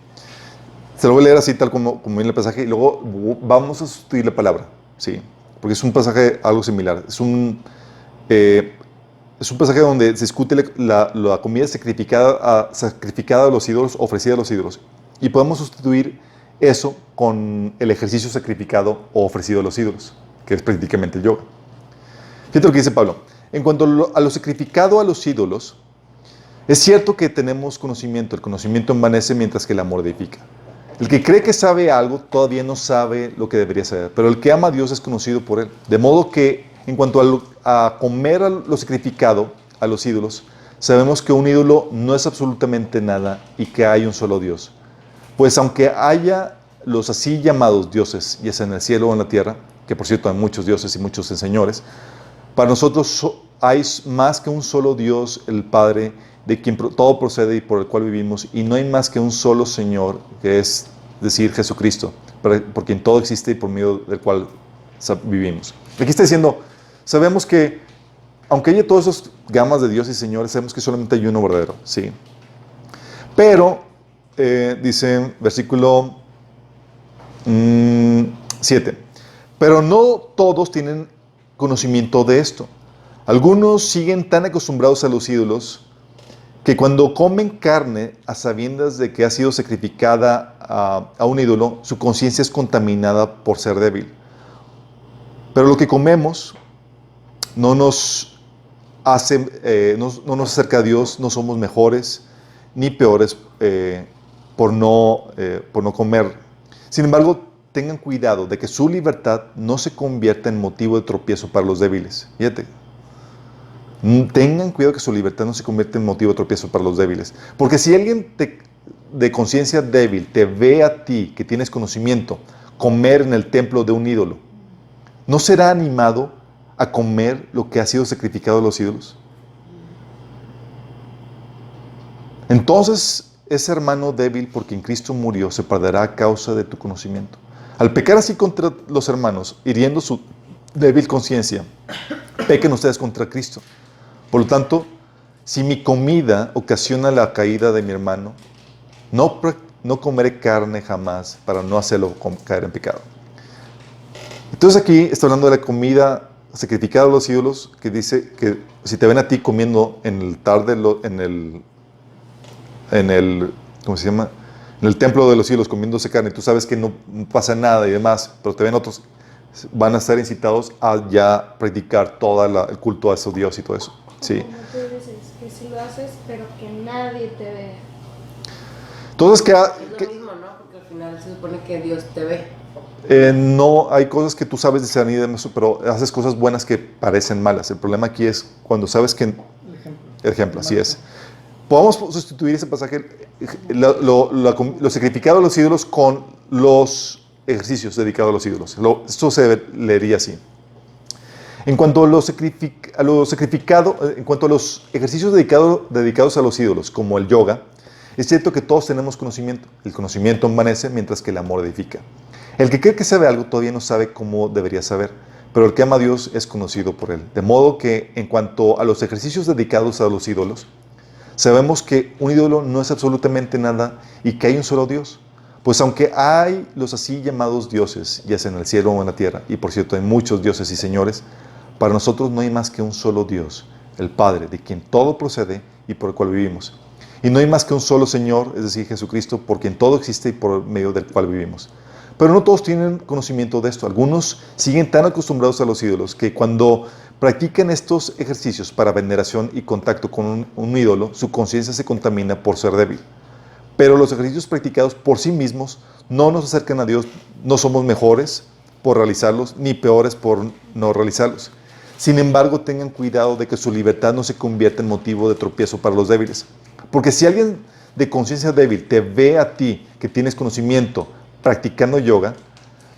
Se lo voy a leer así, tal como viene el pasaje, y luego vamos a sustituir la palabra. ¿Sí? Porque es un pasaje algo similar. Es un pasaje donde se discute la comida sacrificada a los ídolos, ofrecida a los ídolos. Y podemos sustituir eso con el ejercicio sacrificado o ofrecido a los ídolos, que es prácticamente el yoga. Fíjate lo que dice Pablo. En cuanto a lo sacrificado a los ídolos, es cierto que tenemos conocimiento. El conocimiento envanece mientras que el amor edifica. El que cree que sabe algo todavía no sabe lo que debería saber, pero el que ama a Dios es conocido por Él. De modo que en cuanto a comer lo sacrificado a los ídolos, sabemos que un ídolo no es absolutamente nada y que hay un solo Dios. Pues aunque haya los así llamados dioses, ya sea en el cielo o en la tierra, que por cierto hay muchos dioses y muchos señores, para nosotros hay más que un solo Dios, el Padre, de quien todo procede y por el cual vivimos, y no hay más que un solo Señor, que es decir, Jesucristo, por quien todo existe y por medio del cual vivimos. Aquí está diciendo, sabemos que, aunque haya todas esas gamas de dioses y señores, sabemos que solamente hay uno verdadero, ¿sí? Pero, dice, versículo 7, pero no todos tienen conocimiento de esto. Algunos siguen tan acostumbrados a los ídolos que cuando comen carne a sabiendas de que ha sido sacrificada a un ídolo, su conciencia es contaminada por ser débil. Pero lo que comemos no nos acerca a Dios, no somos mejores ni peores por no comer. Sin embargo, tengan cuidado de que su libertad no se convierta en motivo de tropiezo para los débiles. Fíjate. Tengan cuidado que su libertad no se convierta en motivo de tropiezo para los débiles. Porque si alguien de conciencia débil te ve a ti, que tienes conocimiento, comer en el templo de un ídolo, ¿no será animado a comer lo que ha sido sacrificado a los ídolos? Entonces, ese hermano débil, porque en Cristo murió, se perderá a causa de tu conocimiento. Al pecar así contra los hermanos, hiriendo su débil conciencia, pequen ustedes contra Cristo. Por lo tanto, si mi comida ocasiona la caída de mi hermano, no comeré carne jamás para no hacerlo caer en pecado. Entonces aquí está hablando de la comida sacrificada a los ídolos, que dice que si te ven a ti comiendo en el altar ¿cómo se llama? En el templo de los ídolos comiéndose carne, tú sabes que no pasa nada y demás, pero te ven otros, van a estar incitados a ya practicar todo el culto a su Dios y todo eso. Sí. Como tú dices, que si lo haces, pero que nadie te vea. Entonces, Es lo mismo, ¿no? Porque al final se supone que Dios te ve. no, hay cosas que tú sabes discernir, pero haces cosas buenas que parecen malas. El problema aquí es cuando sabes que... El ejemplo, así es. Podemos sustituir ese pasaje, lo sacrificado a los ídolos, con los ejercicios dedicados a los ídolos. Esto se leería así. En cuanto a en cuanto a los ejercicios dedicados a los ídolos, como el yoga, es cierto que todos tenemos conocimiento. El conocimiento envanece mientras que el amor edifica. El que cree que sabe algo todavía no sabe cómo debería saber, pero el que ama a Dios es conocido por Él. De modo que en cuanto a los ejercicios dedicados a los ídolos, sabemos que un ídolo no es absolutamente nada y que hay un solo Dios. Pues aunque hay los así llamados dioses, ya sea en el cielo o en la tierra, y por cierto hay muchos dioses y señores, para nosotros no hay más que un solo Dios, el Padre, de quien todo procede y por el cual vivimos. Y no hay más que un solo Señor, es decir, Jesucristo, por quien todo existe y por medio del cual vivimos. Pero no todos tienen conocimiento de esto. Algunos siguen tan acostumbrados a los ídolos que cuando practican estos ejercicios para veneración y contacto con un ídolo, su conciencia se contamina por ser débil. Pero los ejercicios practicados por sí mismos no nos acercan a Dios, no somos mejores por realizarlos, ni peores por no realizarlos. Sin embargo, tengan cuidado de que su libertad no se convierta en motivo de tropiezo para los débiles. Porque si alguien de conciencia débil te ve a ti, que tienes conocimiento, practicando yoga,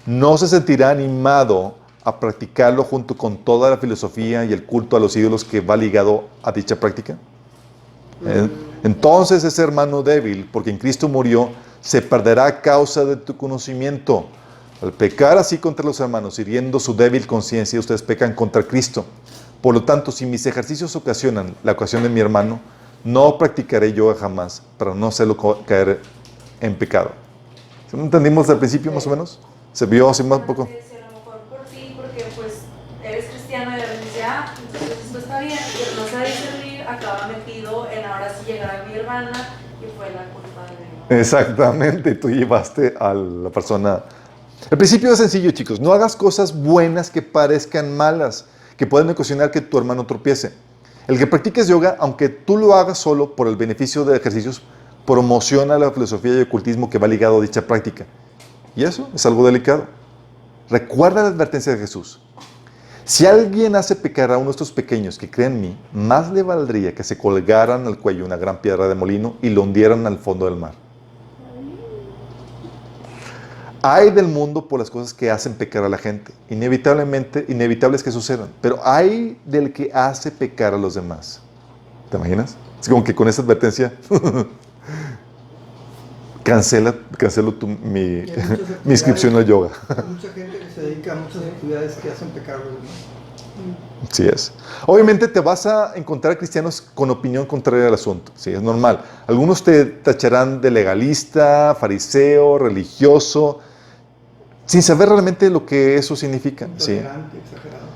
no se sentirá animado a practicarlo junto con toda la filosofía y el culto a los ídolos que va ligado a dicha práctica. Entonces ese hermano débil, porque en Cristo murió, se perderá a causa de tu conocimiento. Al pecar así contra los hermanos, hiriendo su débil conciencia, ustedes pecan contra Cristo. Por lo tanto, si mis ejercicios ocasionan la ocasión de mi hermano, no practicaré yoga jamás para no hacerlo caer en pecado. ¿No entendimos al principio más o menos? ¿Se vio así más poco? Sí, a lo mejor por ti, porque pues eres cristiano y de repente dice, entonces esto está bien, pero no sabe discernir, acaba metido en ahora sí llegar a mi hermana y fue la culpa de mi hermana. Exactamente, tú llevaste a la persona. El principio es sencillo, chicos. No hagas cosas buenas que parezcan malas, que pueden ocasionar que tu hermano tropiece. El que practiques yoga, aunque tú lo hagas solo por el beneficio de ejercicios, promociona la filosofía y ocultismo que va ligado a dicha práctica. Y eso es algo delicado. Recuerda la advertencia de Jesús. Si alguien hace pecar a uno de estos pequeños que creen en mí, más le valdría que se colgaran al cuello una gran piedra de molino y lo hundieran al fondo del mar. Hay del mundo por las cosas que hacen pecar a la gente. Inevitables que sucedan. Pero hay del que hace pecar a los demás. ¿Te imaginas? Es como que con esa advertencia cancelo mi inscripción al yoga. Hay mucha gente que se dedica a muchas actividades que hacen pecar a los demás. Sí es. Obviamente te vas a encontrar cristianos con opinión contraria al asunto. Sí, es normal. Algunos te tacharán de legalista, fariseo, religioso, sin saber realmente lo que eso significa. Sí. Exagerado.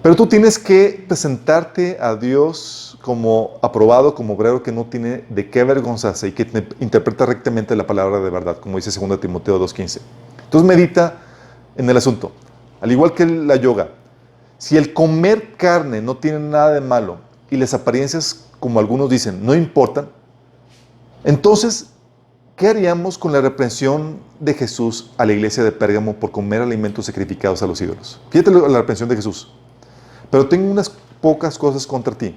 Pero tú tienes que presentarte a Dios como aprobado, como obrero que no tiene de qué avergonzarse y que interpreta rectamente la palabra de verdad, como dice 2 Timoteo 2:15. Entonces medita en el asunto. Al igual que la yoga, si el comer carne no tiene nada de malo y las apariencias, como algunos dicen, no importan, entonces, ¿qué haríamos con la reprensión de Jesús a la iglesia de Pérgamo por comer alimentos sacrificados a los ídolos? Fíjate la reprensión de Jesús. Pero tengo unas pocas cosas contra ti.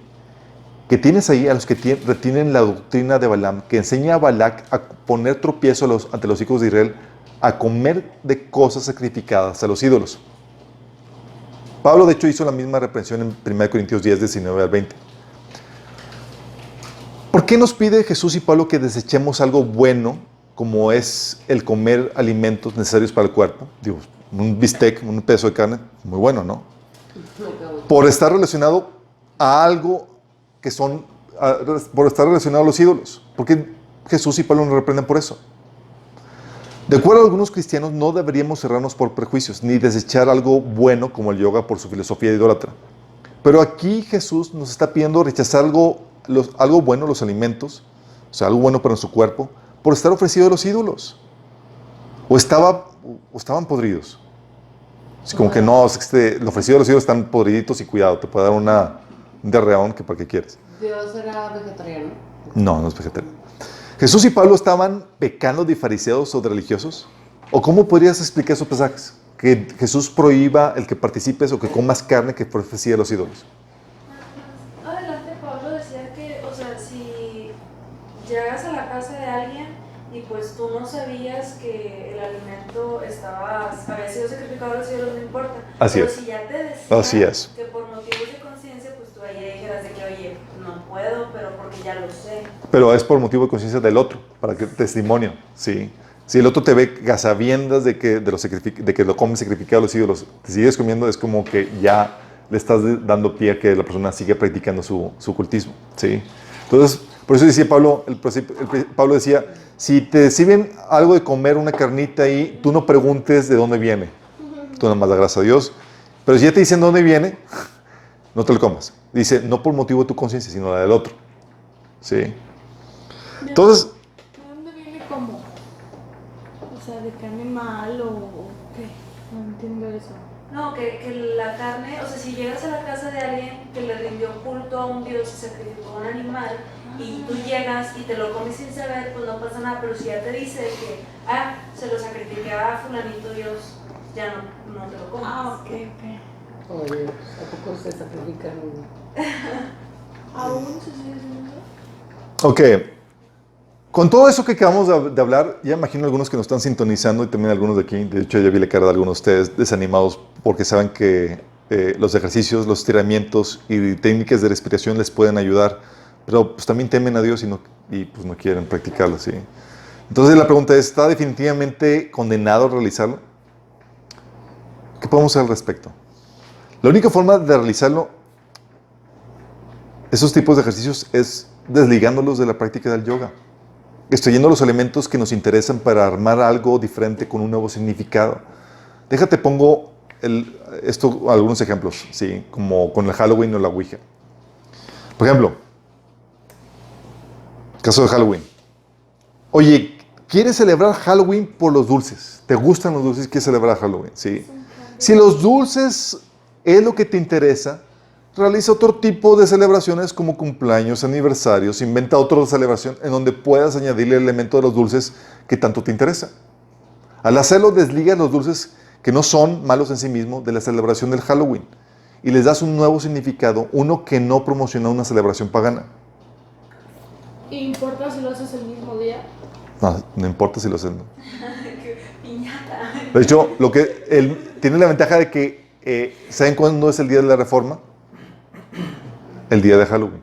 Que tienes ahí a los que retienen la doctrina de Balaam, que enseña a Balac a poner tropiezo ante los hijos de Israel, a comer de cosas sacrificadas a los ídolos. Pablo, de hecho, hizo la misma reprensión en 1 Corintios 10, 19 al 20. ¿Por qué nos pide Jesús y Pablo que desechemos algo bueno, como es el comer alimentos necesarios para el cuerpo? Digo, un bistec, un pedazo de carne, muy bueno, ¿no? Por estar relacionado a algo que por estar relacionado a los ídolos. ¿Por qué Jesús y Pablo nos reprenden por eso? De acuerdo a algunos cristianos, no deberíamos cerrarnos por prejuicios, ni desechar algo bueno como el yoga por su filosofía idólatra. Pero aquí Jesús nos está pidiendo rechazar algo bueno, los alimentos, o sea, algo bueno para nuestro cuerpo, por estar ofrecido a los ídolos. O estaban podridos. Así como que no, lo ofrecido a los ídolos están podriditos y cuidado, te puede dar un diarreón que para qué quieres. ¿Dios era vegetariano? No, no es vegetariano. ¿Jesús y Pablo estaban pecando de fariseos o de religiosos? ¿O cómo podrías explicar esos pasajes? Que Jesús prohíba el que participes o que comas carne que fue ofrecida a los ídolos. Adelante, Pablo decía que, o sea, si llegas a la casa de alguien y pues tú no sabías que el alimento había sido sacrificado a los ídolos, no importa. Así Pero es. si ya te decía Así es. que por motivos de conciencia, pues tú ahí dijeras de que, oye, no puedo, pero porque ya lo sé. Pero es por motivo de conciencia del otro, para que testimonio, ¿sí? Si el otro te ve a sabiendas de que lo comes sacrificado a los ídolos, te sigues comiendo, es como que ya le estás dando pie a que la persona siga practicando su cultismo, ¿sí? Entonces, por eso decía Pablo, Pablo decía, si te sirven algo de comer, una carnita ahí, tú no preguntes de dónde viene. Tú nada más da gracias a Dios. Pero si ya te dicen de dónde viene, no te lo comas. Dice, no por motivo de tu conciencia, sino la del otro. ¿Sí? Entonces, ¿De dónde viene cómo? O sea, ¿de qué animal o qué? No entiendo eso. No, que la carne, o sea, si llegas a la casa de alguien que le rindió culto a un dios y sacrificó a un animal, y tú llegas y te lo comes sin saber, pues no pasa nada, pero si ya te dice que, se lo sacrifiqué a fulanito Dios, ya no te lo comes. Ok, ok. Oye, ¿a poco se sacrifican? ¿Aún se sigue haciendo eso? ok. Con todo eso que acabamos de hablar, ya imagino algunos que nos están sintonizando y también algunos de aquí. De hecho, ya vi la cara de algunos de ustedes desanimados porque saben que los ejercicios, los estiramientos y técnicas de respiración les pueden ayudar, pero pues también temen a Dios y pues no quieren practicarlo, ¿sí? Entonces la pregunta es, ¿está definitivamente condenado a realizarlo? ¿Qué podemos hacer al respecto? La única forma de realizarlo, esos tipos de ejercicios, es desligándolos de la práctica del yoga. Extrayendo los elementos que nos interesan para armar algo diferente con un nuevo significado. Déjate, pongo algunos ejemplos, ¿sí? Como con el Halloween o la Ouija. Por ejemplo, caso de Halloween. Oye, ¿quieres celebrar Halloween por los dulces? ¿Te gustan los dulces? ¿Quieres celebrar Halloween? ¿Sí? Si los dulces es lo que te interesa, realiza otro tipo de celebraciones como cumpleaños, aniversarios, inventa otra celebración en donde puedas añadirle el elemento de los dulces que tanto te interesa. Al hacerlo, desligas los dulces que no son malos en sí mismos de la celebración del Halloween y les das un nuevo significado, uno que no promociona una celebración pagana. ¿Y importa si lo haces el mismo día? No, no importa si lo haces, ¿no? Qué piñata. De hecho, tiene la ventaja de que, ¿saben cuándo es el día de la Reforma? El día de Halloween.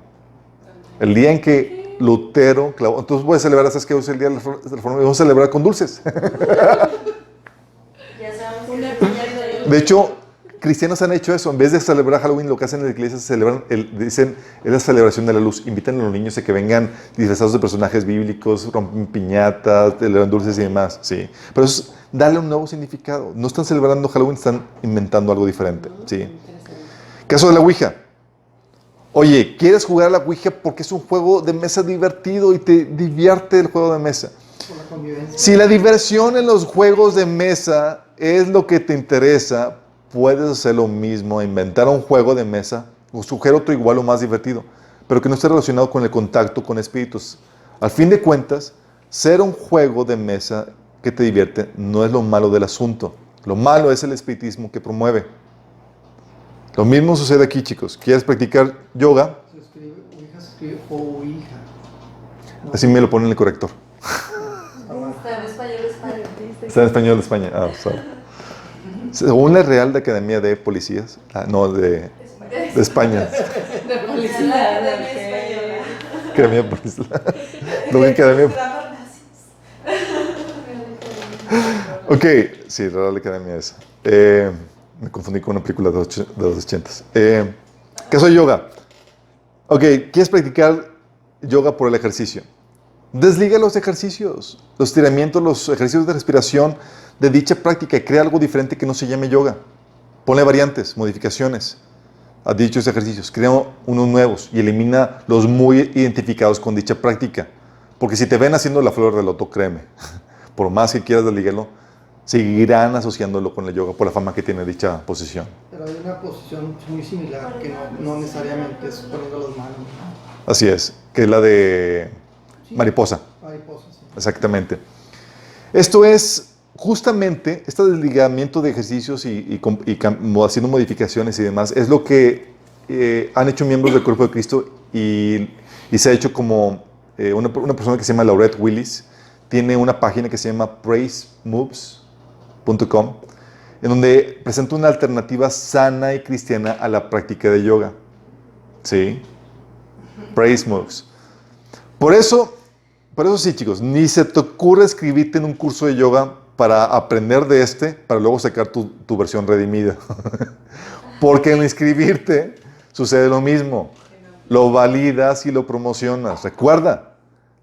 El día en que Lutero clavó. Entonces voy a celebrar, ¿sabes qué? Es el día de la Reforma. Vamos a celebrar con dulces. Ya sabemos que Una es piñata De hecho, cristianos han hecho eso. En vez de celebrar Halloween, lo que hacen en la iglesia es dicen, es la celebración de la luz. Invitan a los niños a que vengan disfrazados de personajes bíblicos, rompen piñatas, celebran dulces y demás. Sí. Pero eso es darle un nuevo significado. No están celebrando Halloween, están inventando algo diferente. Sí. Caso de la Ouija. Oye, ¿quieres jugar a la Ouija porque es un juego de mesa divertido y te divierte el juego de mesa? Por la convivencia. Si la diversión en los juegos de mesa es lo que te interesa, puedes hacer lo mismo, inventar un juego de mesa o sugerir otro igual o más divertido, pero que no esté relacionado con el contacto con espíritus. Al fin de cuentas, ser un juego de mesa que te divierte no es lo malo del asunto. Lo malo es el espiritismo que promueve. Lo mismo sucede aquí, chicos. ¿Quieres practicar yoga? Se escribe Ouija. No, Así me lo pone en el corrector. está mal. Está en español, español. Está en español de España. Sorry. Según la Real Academia de Policías, de España. De La policía. Academia Española. Academia de Policía. Luego Academia. Ok, sí, Real Academia esa. Me confundí con una película de los 80s. Caso de yoga. Ok, ¿quieres practicar yoga por el ejercicio? Desliga los ejercicios, los estiramientos, los ejercicios de respiración de dicha práctica y crea algo diferente que no se llame yoga. Ponle variantes, modificaciones a dichos ejercicios. Crea unos nuevos y elimina los muy identificados con dicha práctica. Porque si te ven haciendo la flor del loto, créeme, por más que quieras desligarlo, seguirán asociándolo con el yoga por la fama que tiene dicha posición. Pero hay una posición muy similar que no necesariamente es poniendo las manos. Así es, que es la de Sí, mariposa. mariposa, sí. Exactamente. Esto es justamente, este desligamiento de ejercicios y haciendo modificaciones y demás, es lo que han hecho miembros del Cuerpo de Cristo y se ha hecho como una persona que se llama Laurette Willis, tiene una página que se llama praisemoves.com, en donde presenta una alternativa sana y cristiana a la práctica de yoga. ¿Sí? Praise Moves. Por eso sí, chicos, ni se te ocurre escribirte en un curso de yoga para aprender de para luego sacar tu versión redimida. Porque al inscribirte sucede lo mismo. Lo validas y lo promocionas. Recuerda,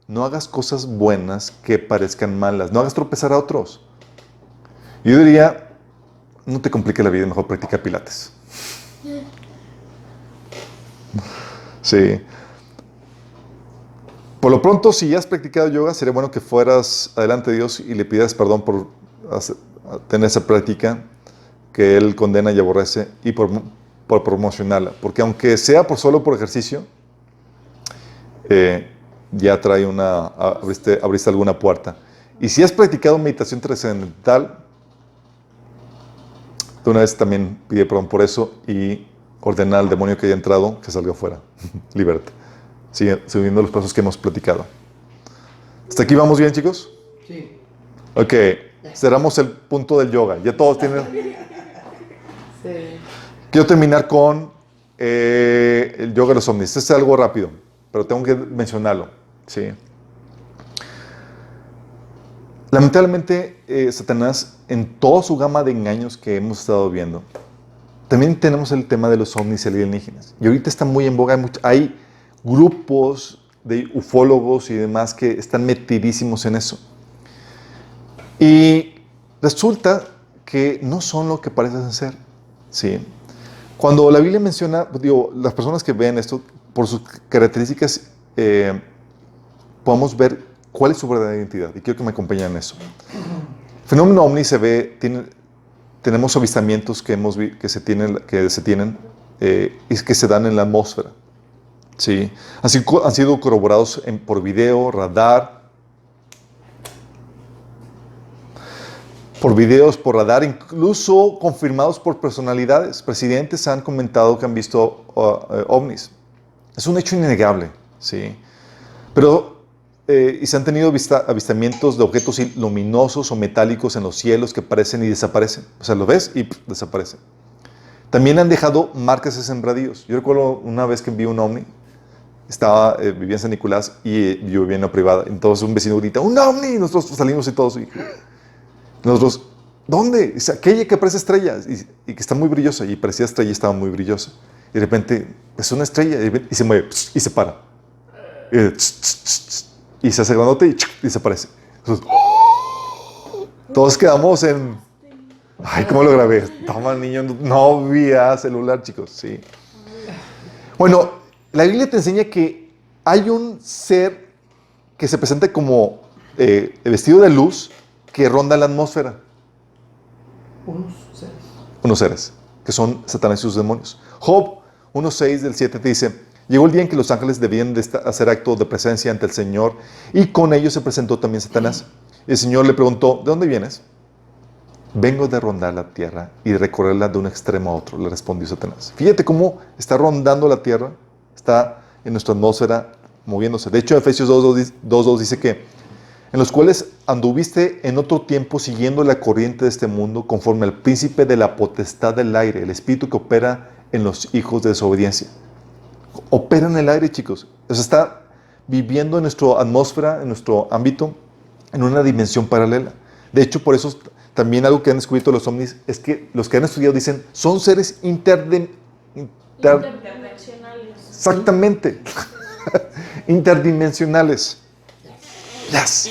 no hagas cosas buenas que parezcan malas. No hagas tropezar a otros. Yo diría, no te compliques la vida, mejor practica pilates. Sí. Por lo pronto, si ya has practicado yoga, sería bueno que fueras adelante de Dios y le pidas perdón por tener esa práctica que Él condena y aborrece y por promocionarla. Porque aunque sea solo por ejercicio, ya trae abriste alguna puerta. Y si has practicado meditación trascendental, de una vez también pide perdón por eso y ordena al demonio que haya entrado que salga afuera. Libérate. Sigue subiendo los pasos que hemos platicado. ¿Hasta aquí vamos bien, chicos? Sí. Ok, cerramos el punto del yoga. Ya todos tienen... Sí. Quiero terminar con el yoga de los ovnis. Este es algo rápido, pero tengo que mencionarlo. ¿Sí? Lamentablemente, Satanás, en toda su gama de engaños que hemos estado viendo, también tenemos el tema de los ovnis alienígenas. Y ahorita está muy en boga. Hay grupos de ufólogos y demás que están metidísimos en eso. Y resulta que no son lo que parecen ser. ¿Sí? Cuando la Biblia menciona, las personas que ven esto, por sus características, podemos ver cuál es su verdadera identidad. Y quiero que me acompañen en eso. El fenómeno ovni se ve, tenemos avistamientos que se tienen y que se dan en la atmósfera. Sí, han sido corroborados por video, radar, por radar, incluso confirmados por personalidades. Presidentes han comentado que han visto ovnis. Es un hecho innegable, sí. Pero y se han tenido avistamientos de objetos luminosos o metálicos en los cielos que aparecen y desaparecen. O sea, lo ves y desaparecen. También han dejado marcas de sembradíos. Yo recuerdo una vez que vi un ovni. Vivía en San Nicolás y yo vivía en una privada. Entonces un vecino grita, ¡un ovni! Y nosotros salimos y todos. Y nosotros, ¿dónde? Es aquella que parece estrella y que está muy brillosa. Y parecía estrella y estaba muy brillosa. Y de repente es una estrella y se mueve y se para. Y se hace grandote y desaparece. Entonces, todos quedamos en... Ay, ¿cómo lo grabé? Estaba niño, no había celular, chicos. Sí. Bueno, la Biblia te enseña que hay un ser que se presenta como vestido de luz que ronda la atmósfera. Unos seres. Que son Satanás y sus demonios. Job 1:6 del 7 te dice, Llegó el día en que los ángeles debían de hacer acto de presencia ante el Señor y con ellos se presentó también Satanás. El Señor le preguntó, ¿de dónde vienes? Vengo de rondar la tierra y de recorrerla de un extremo a otro, le respondió Satanás. Fíjate cómo está rondando la tierra, está en nuestra atmósfera moviéndose. De hecho, Efesios 2:2 dice que en los cuales anduviste en otro tiempo siguiendo la corriente de este mundo conforme al príncipe de la potestad del aire, el espíritu que opera en los hijos de desobediencia. Opera en el aire, chicos. O sea, está viviendo en nuestra atmósfera, en nuestro ámbito, en una dimensión paralela. De hecho, por eso también algo que han descubierto los ovnis es que los que han estudiado dicen, son seres Interdimensionales. Exactamente. Interdimensionales. Yes.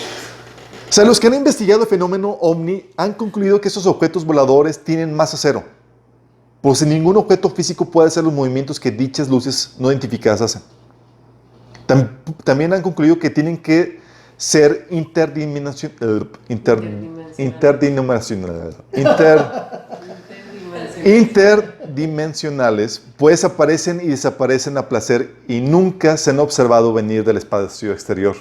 O sea, los que han investigado el fenómeno ovni han concluido que esos objetos voladores tienen masa cero. Pues ningún objeto físico puede hacer los movimientos que dichas luces no identificadas hacen. También han concluido que tienen que ser interdimensionales, pues aparecen y desaparecen a placer y nunca se han observado venir del espacio exterior.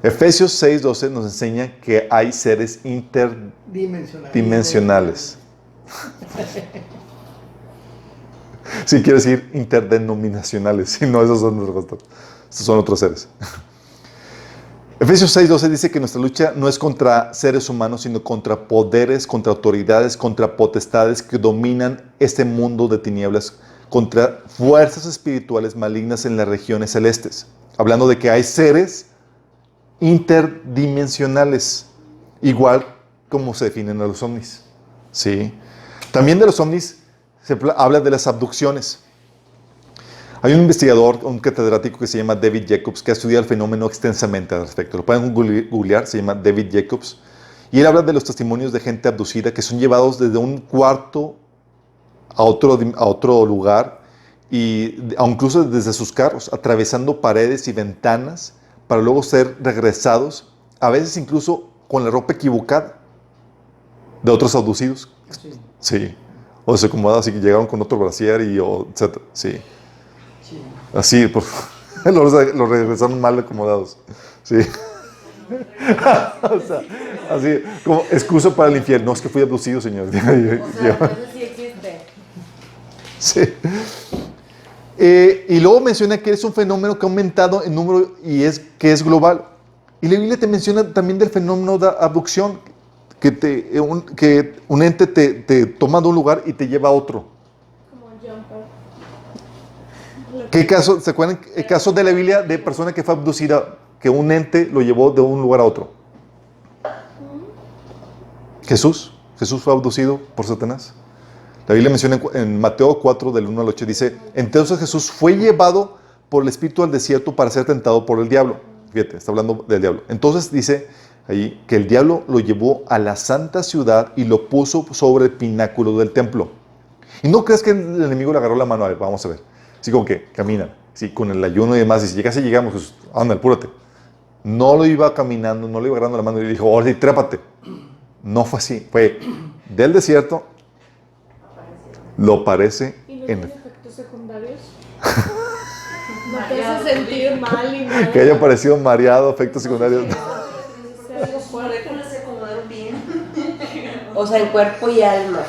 Efesios 6:12 nos enseña que hay seres interdimensionales. Si quiere decir interdenominacionales, si no, esos son otros seres. Efesios 6:12 dice que nuestra lucha no es contra seres humanos, sino contra poderes, contra autoridades, contra potestades que dominan este mundo de tinieblas, contra fuerzas espirituales malignas en las regiones celestes. Hablando de que hay seres interdimensionales, igual como se definen a los ovnis. ¿Sí? También de los ovnis se habla de las abducciones. Hay un investigador, un catedrático que se llama David Jacobs, que ha estudiado el fenómeno extensamente al respecto. Lo pueden googlear, se llama David Jacobs. Y él habla de los testimonios de gente abducida que son llevados desde un cuarto a otro lugar, y incluso desde sus carros, atravesando paredes y ventanas, para luego ser regresados, a veces incluso con la ropa equivocada de otros abducidos. Sí. O se acomodaron, así que llegaron con otro brasier etc. Sí. Así, los regresaron mal acomodados. Sí. O sea, así, como excusa para el infierno. No, es que fui abducido, señor. O sea, eso sí existe. Sí. Y luego menciona que es un fenómeno que ha aumentado en número y que es global. Y la Biblia te menciona también del fenómeno de abducción, que un ente te toma de un lugar y te lleva a otro. Como Jumper. ¿Qué caso? ¿Se acuerdan el caso de la Biblia de persona que fue abducida, que un ente lo llevó de un lugar a otro? Jesús fue abducido por Satanás. La Biblia menciona en Mateo 4, del 1 al 8, dice, entonces Jesús fue llevado por el Espíritu al desierto para ser tentado por el diablo. Fíjate, está hablando del diablo. Entonces dice ahí que el diablo lo llevó a la santa ciudad y lo puso sobre el pináculo del templo. Y no creas que el enemigo le agarró la mano, a ver, vamos a ver. Así como que caminan, sí, con el ayuno y demás, y si llegamos, pues, anda, apúrate. No lo iba caminando, no le iba agarrando la mano y le dijo, ahora sí, trépate. No fue así, fue del desierto, lo parece ¿Y no en... tiene efectos secundarios? No te hace sentir mal y nada. Que haya parecido mareado, efectos secundarios. Los moléculas se acomodaron bien. O sea, en cuerpo y alma.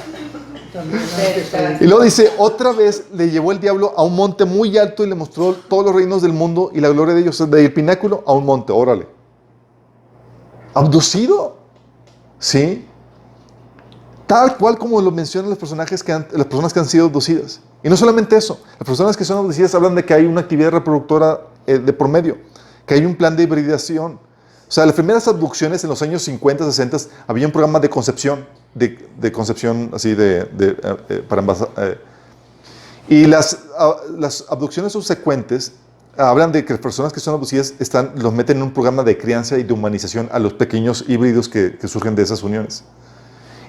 Y luego dice, otra vez le llevó el diablo a un monte muy alto y le mostró todos los reinos del mundo y la gloria de ellos, del pináculo a un monte, órale. ¿Abducido? Sí. Tal cual como lo mencionan las personas que han sido abducidas. Y no solamente eso, las personas que son abducidas hablan de que hay una actividad reproductora de por medio, que hay un plan de hibridación. O sea, las primeras abducciones en los años 50, 60, había un programa de concepción, de concepción así para embarazar. Y las abducciones subsecuentes hablan de que las personas que son abducidas los meten en un programa de crianza y de humanización a los pequeños híbridos que surgen de esas uniones.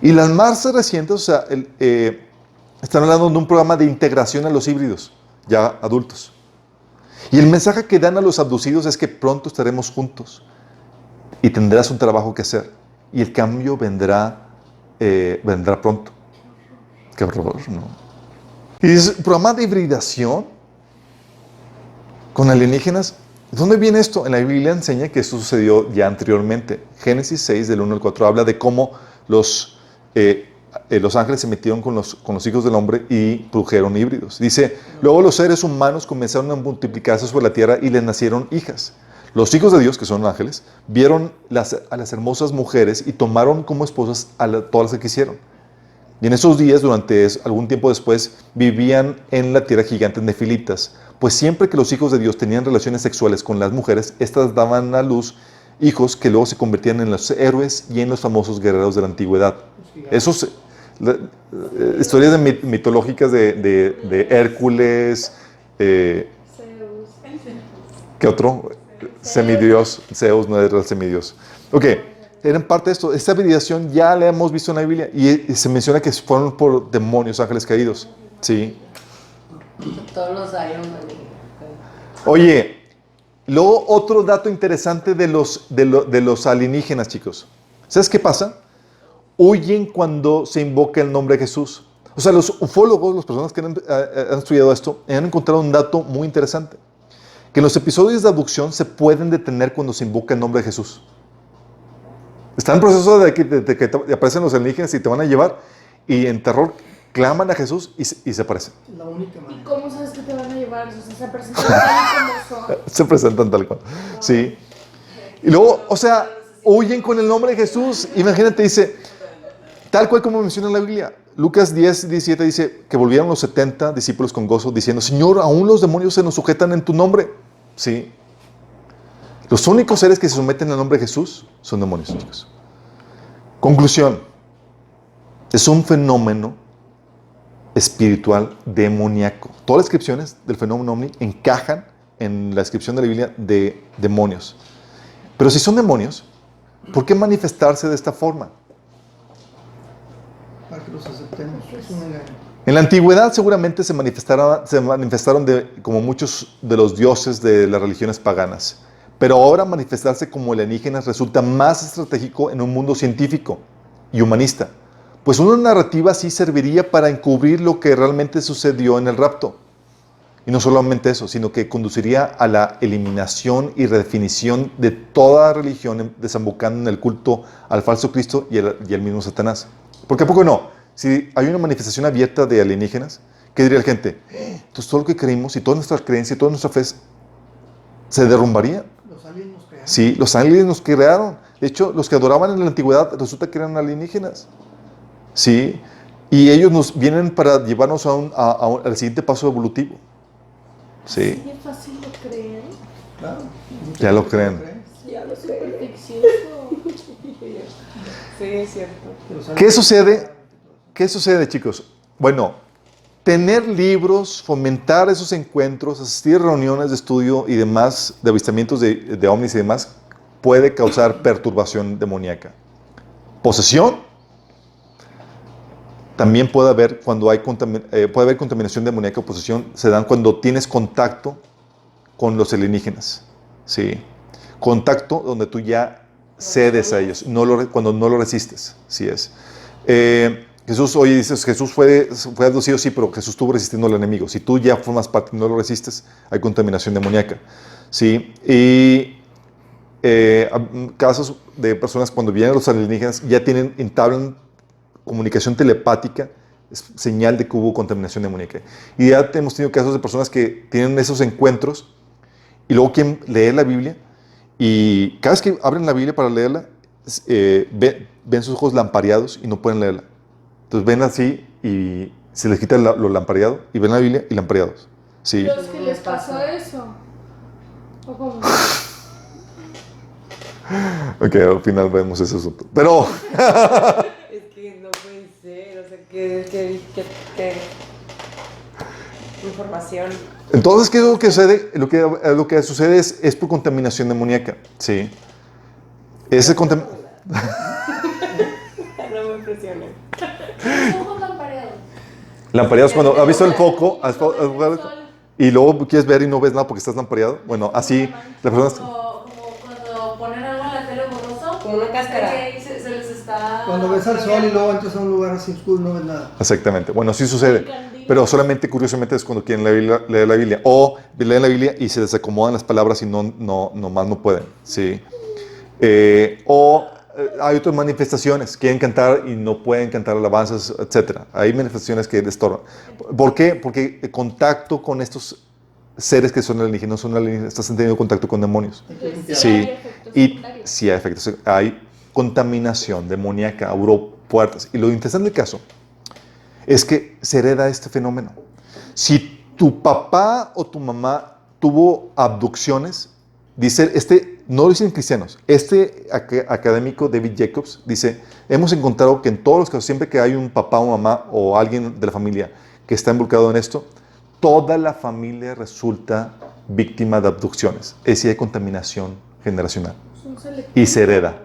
Y las más recientes, o sea, están hablando de un programa de integración a los híbridos, ya adultos. Y el mensaje que dan a los abducidos es que pronto estaremos juntos y tendrás un trabajo que hacer. Y el cambio vendrá pronto. Qué horror, ¿no? Y es programa de hibridación. con alienígenas. ¿Dónde viene esto? En la Biblia enseña que esto sucedió ya anteriormente. Génesis 6, del 1 al 4, habla de cómo los ángeles se metieron con los hijos del hombre y produjeron híbridos. Dice, luego los seres humanos comenzaron a multiplicarse sobre la tierra y les nacieron hijas. Los hijos de Dios, que son ángeles, vieron a las hermosas mujeres y tomaron como esposas a todas las que quisieron. Y en esos días, algún tiempo después, vivían en la tierra gigantes nefilitas, pues siempre que los hijos de Dios tenían relaciones sexuales con las mujeres, éstas daban a luz hijos que luego se convertían en los héroes y en los famosos guerreros de la antigüedad. Esos historias mitológicas de Hércules, Zeus. ¿qué otro? Semidios. Zeus no era el semidios. Ok, eran parte de esto. Esta validación ya la hemos visto en la Biblia y se menciona que fueron por demonios, ángeles caídos. Sí. Todos los Iron Man. Oye, luego otro dato interesante de los alienígenas, chicos. ¿Sabes qué pasa? Huyen cuando se invoca el nombre de Jesús. O sea, los ufólogos, las personas que han estudiado esto, han encontrado un dato muy interesante. Que en los episodios de abducción se pueden detener cuando se invoca el nombre de Jesús. Está en proceso de que te aparecen los alienígenas y te van a llevar y en terror claman a Jesús y se aparecen. La única ¿Y manera. cómo sabes que te van a llevar? O sea, se presentan tal y como son. Se presentan tal cual. Sí. Y luego, o sea, huyen con el nombre de Jesús. Imagínate, dice, tal cual como menciona en la Biblia. Lucas 10, 17 dice que volvieron los 70 discípulos con gozo diciendo, Señor, aún los demonios se nos sujetan en tu nombre. Sí. Los únicos seres que se someten al nombre de Jesús son demonios, chicos. Conclusión. Es un fenómeno espiritual demoníaco. Todas las descripciones del fenómeno ovni encajan en la descripción de la Biblia de demonios. Pero si son demonios, ¿por qué manifestarse de esta forma? Para que los aceptemos. Es un engaño. En la antigüedad seguramente se manifestaron como muchos de los dioses de las religiones paganas. Pero ahora manifestarse como alienígenas resulta más estratégico en un mundo científico y humanista. Pues una narrativa así serviría para encubrir lo que realmente sucedió en el rapto. Y no solamente eso, sino que conduciría a la eliminación y redefinición de toda religión, desembocando en el culto al falso Cristo y al mismo Satanás. Porque ¿a poco no? Si hay una manifestación abierta de alienígenas, ¿qué diría la gente? Entonces todo lo que creímos y toda nuestra creencia y toda nuestra fe se derrumbaría. Los aliens nos crearon. Sí, los aliens nos crearon. De hecho, los que adoraban en la antigüedad resulta que eran alienígenas. Sí, y ellos nos vienen para llevarnos al siguiente paso evolutivo. Sí, Sí, es fácil lo creen. Claro. Ya lo creen. Ya lo súper ficioso. Sí, es cierto. Los ¿Qué aliens- sucede? ¿Qué sucede, chicos? Bueno, tener libros, fomentar esos encuentros, asistir a reuniones de estudio y demás, de avistamientos de ovnis y demás, puede causar perturbación demoníaca. Posesión. También puede haber contaminación demoníaca o posesión. Se dan cuando tienes contacto con los alienígenas. Sí. Contacto donde tú ya cedes a ellos, cuando no lo resistes. Sí es. Jesús, oye, dices, Jesús fue abducido, sí, pero Jesús estuvo resistiendo al enemigo. Si tú ya formas parte y no lo resistes, hay contaminación demoníaca. Sí. Y casos de personas cuando vienen los alienígenas ya entablan comunicación telepática, es señal de que hubo contaminación demoníaca. Y ya hemos tenido casos de personas que tienen esos encuentros y luego quieren leer la Biblia y cada vez que abren la Biblia para leerla, ven sus ojos lampareados y no pueden leerla. Entonces ven así y se les quita lo lampareado y ven la Biblia y lampareados. Sí. Los que les pasó eso. ¿O cómo? Ok, al final vemos ese asunto. Pero Es que no puede ser, o sea, ¿qué información? entonces, ¿qué es lo que sucede? Lo que sucede es por contaminación demoníaca. Sí. Ese contaminación. No me impresiones. Ojos lampareados. Lampareados cuando has visto el foco y luego quieres ver y no ves nada porque estás lampareado. Bueno, así las personas. Como cuando ponen algo en la tele borroso. Como una cáscara. Que se les está... Cuando ves al sol y luego entras a un lugar así oscuro, no ves nada. Exactamente. Bueno, sí sucede. Pero solamente, curiosamente, es cuando quieren leer la Biblia. O leen la Biblia y se les acomodan las palabras y nomás no pueden. ¿Sí? Hay otras manifestaciones. Quieren cantar y no pueden cantar alabanzas, etc. Hay manifestaciones que estorban. ¿Por qué? Porque el contacto con estos seres que son alienígenas, no son alienígenas, estás teniendo contacto con demonios. Sí. Hay efectos Y secundarios. sí hay efectos. Hay contaminación demoníaca, abrió puertas. Y lo interesante del caso es que se hereda este fenómeno. Si tu papá o tu mamá tuvo abducciones, dice, no lo dicen cristianos, académico David Jacobs dice, hemos encontrado que en todos los casos, siempre que hay un papá o mamá o alguien de la familia que está involucrado en esto, toda la familia resulta víctima de abducciones. Es decir, hay contaminación generacional. Son selectivos. Y se hereda.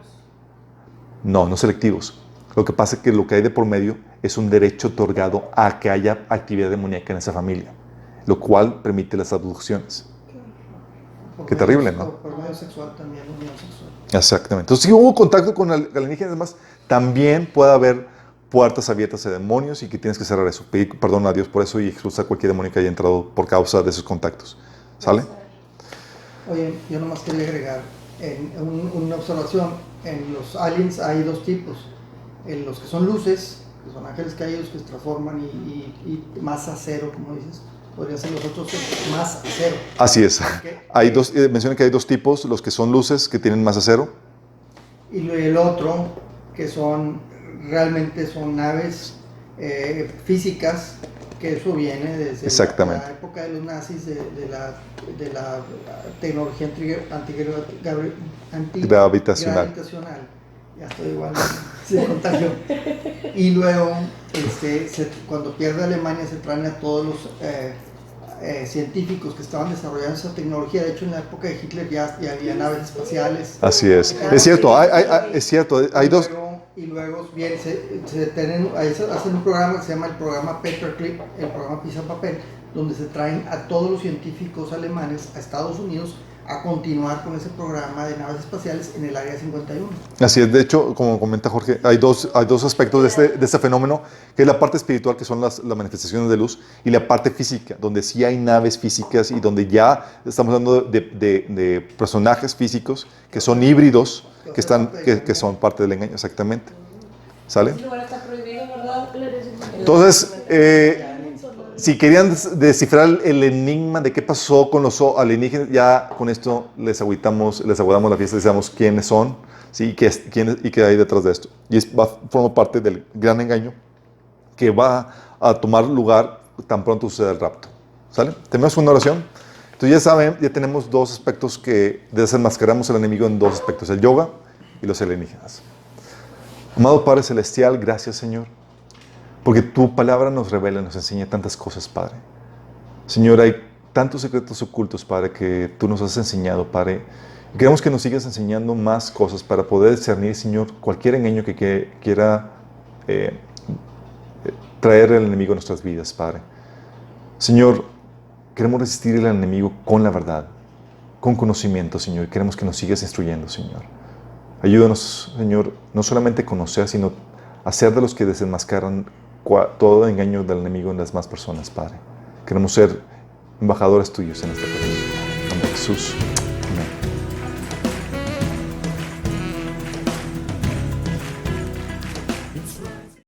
No selectivos. Lo que pasa es que lo que hay de por medio es un derecho otorgado a que haya actividad demoníaca en esa familia, lo cual permite las abducciones. Qué terrible, ¿no? Por medio sexual también, unión sexual. Exactamente. Entonces, si hubo contacto con alienígenas, además, también puede haber puertas abiertas de demonios y que tienes que cerrar eso. Pedir perdón a Dios por eso y expulsar cualquier demonio que haya entrado por causa de esos contactos. ¿Sale? Oye, yo nomás quería agregar una observación. En los aliens hay dos tipos. En los que son luces, que son ángeles caídos que se transforman y masa cero, como dices. Podrían ser los otros más cero. Así es. ¿Qué? Hay dos, menciona que hay dos tipos, los que son luces, que tienen masa cero. Y el otro, que realmente son naves físicas, que eso viene desde Exactamente. la época de los nazis, de la tecnología Gravitacional. Ya estoy igual, se contagió. Y luego, cuando pierde Alemania, se traen a todos los científicos que estaban desarrollando esa tecnología. De hecho, en la época de Hitler ya había naves espaciales. Así es. Es cierto, es cierto. Hay dos. Y luego bien, hacen un programa que se llama el programa Paperclip, el programa Pisa Papel, donde se traen a todos los científicos alemanes a Estados Unidos a continuar con ese programa de naves espaciales en el Área 51. Así es, de hecho, como comenta Jorge, hay dos aspectos de este fenómeno, que es la parte espiritual, que son las manifestaciones de luz, y la parte física, donde sí hay naves físicas y donde ya estamos hablando de personajes físicos que son híbridos, que son parte del engaño, exactamente. ¿Sale? Ese lugar está prohibido, ¿verdad? Entonces, si querían descifrar el enigma de qué pasó con los alienígenas, ya con esto les aguardamos la fiesta y sabemos quiénes son, ¿sí? Y qué hay detrás de esto. Y forma parte del gran engaño que va a tomar lugar tan pronto suceda el rapto. ¿Sale? Tenemos una oración. Entonces ya saben, ya tenemos dos aspectos que desenmascaramos al enemigo en dos aspectos, el yoga y los alienígenas. Amado Padre Celestial, gracias Señor, porque tu palabra nos revela, nos enseña tantas cosas, Padre. Señor, hay tantos secretos ocultos, Padre, que tú nos has enseñado, Padre. Y queremos que nos sigas enseñando más cosas para poder discernir, Señor, cualquier engaño que quiera traer el enemigo a nuestras vidas, Padre. Señor, queremos resistir al enemigo con la verdad, con conocimiento, Señor, y queremos que nos sigas instruyendo, Señor. Ayúdanos, Señor, no solamente a conocer, sino a ser de los que desenmascaran todo engaño del enemigo en las más personas, Padre. Queremos ser embajadores tuyos en esta tierra. En nombre de Jesús. Amén.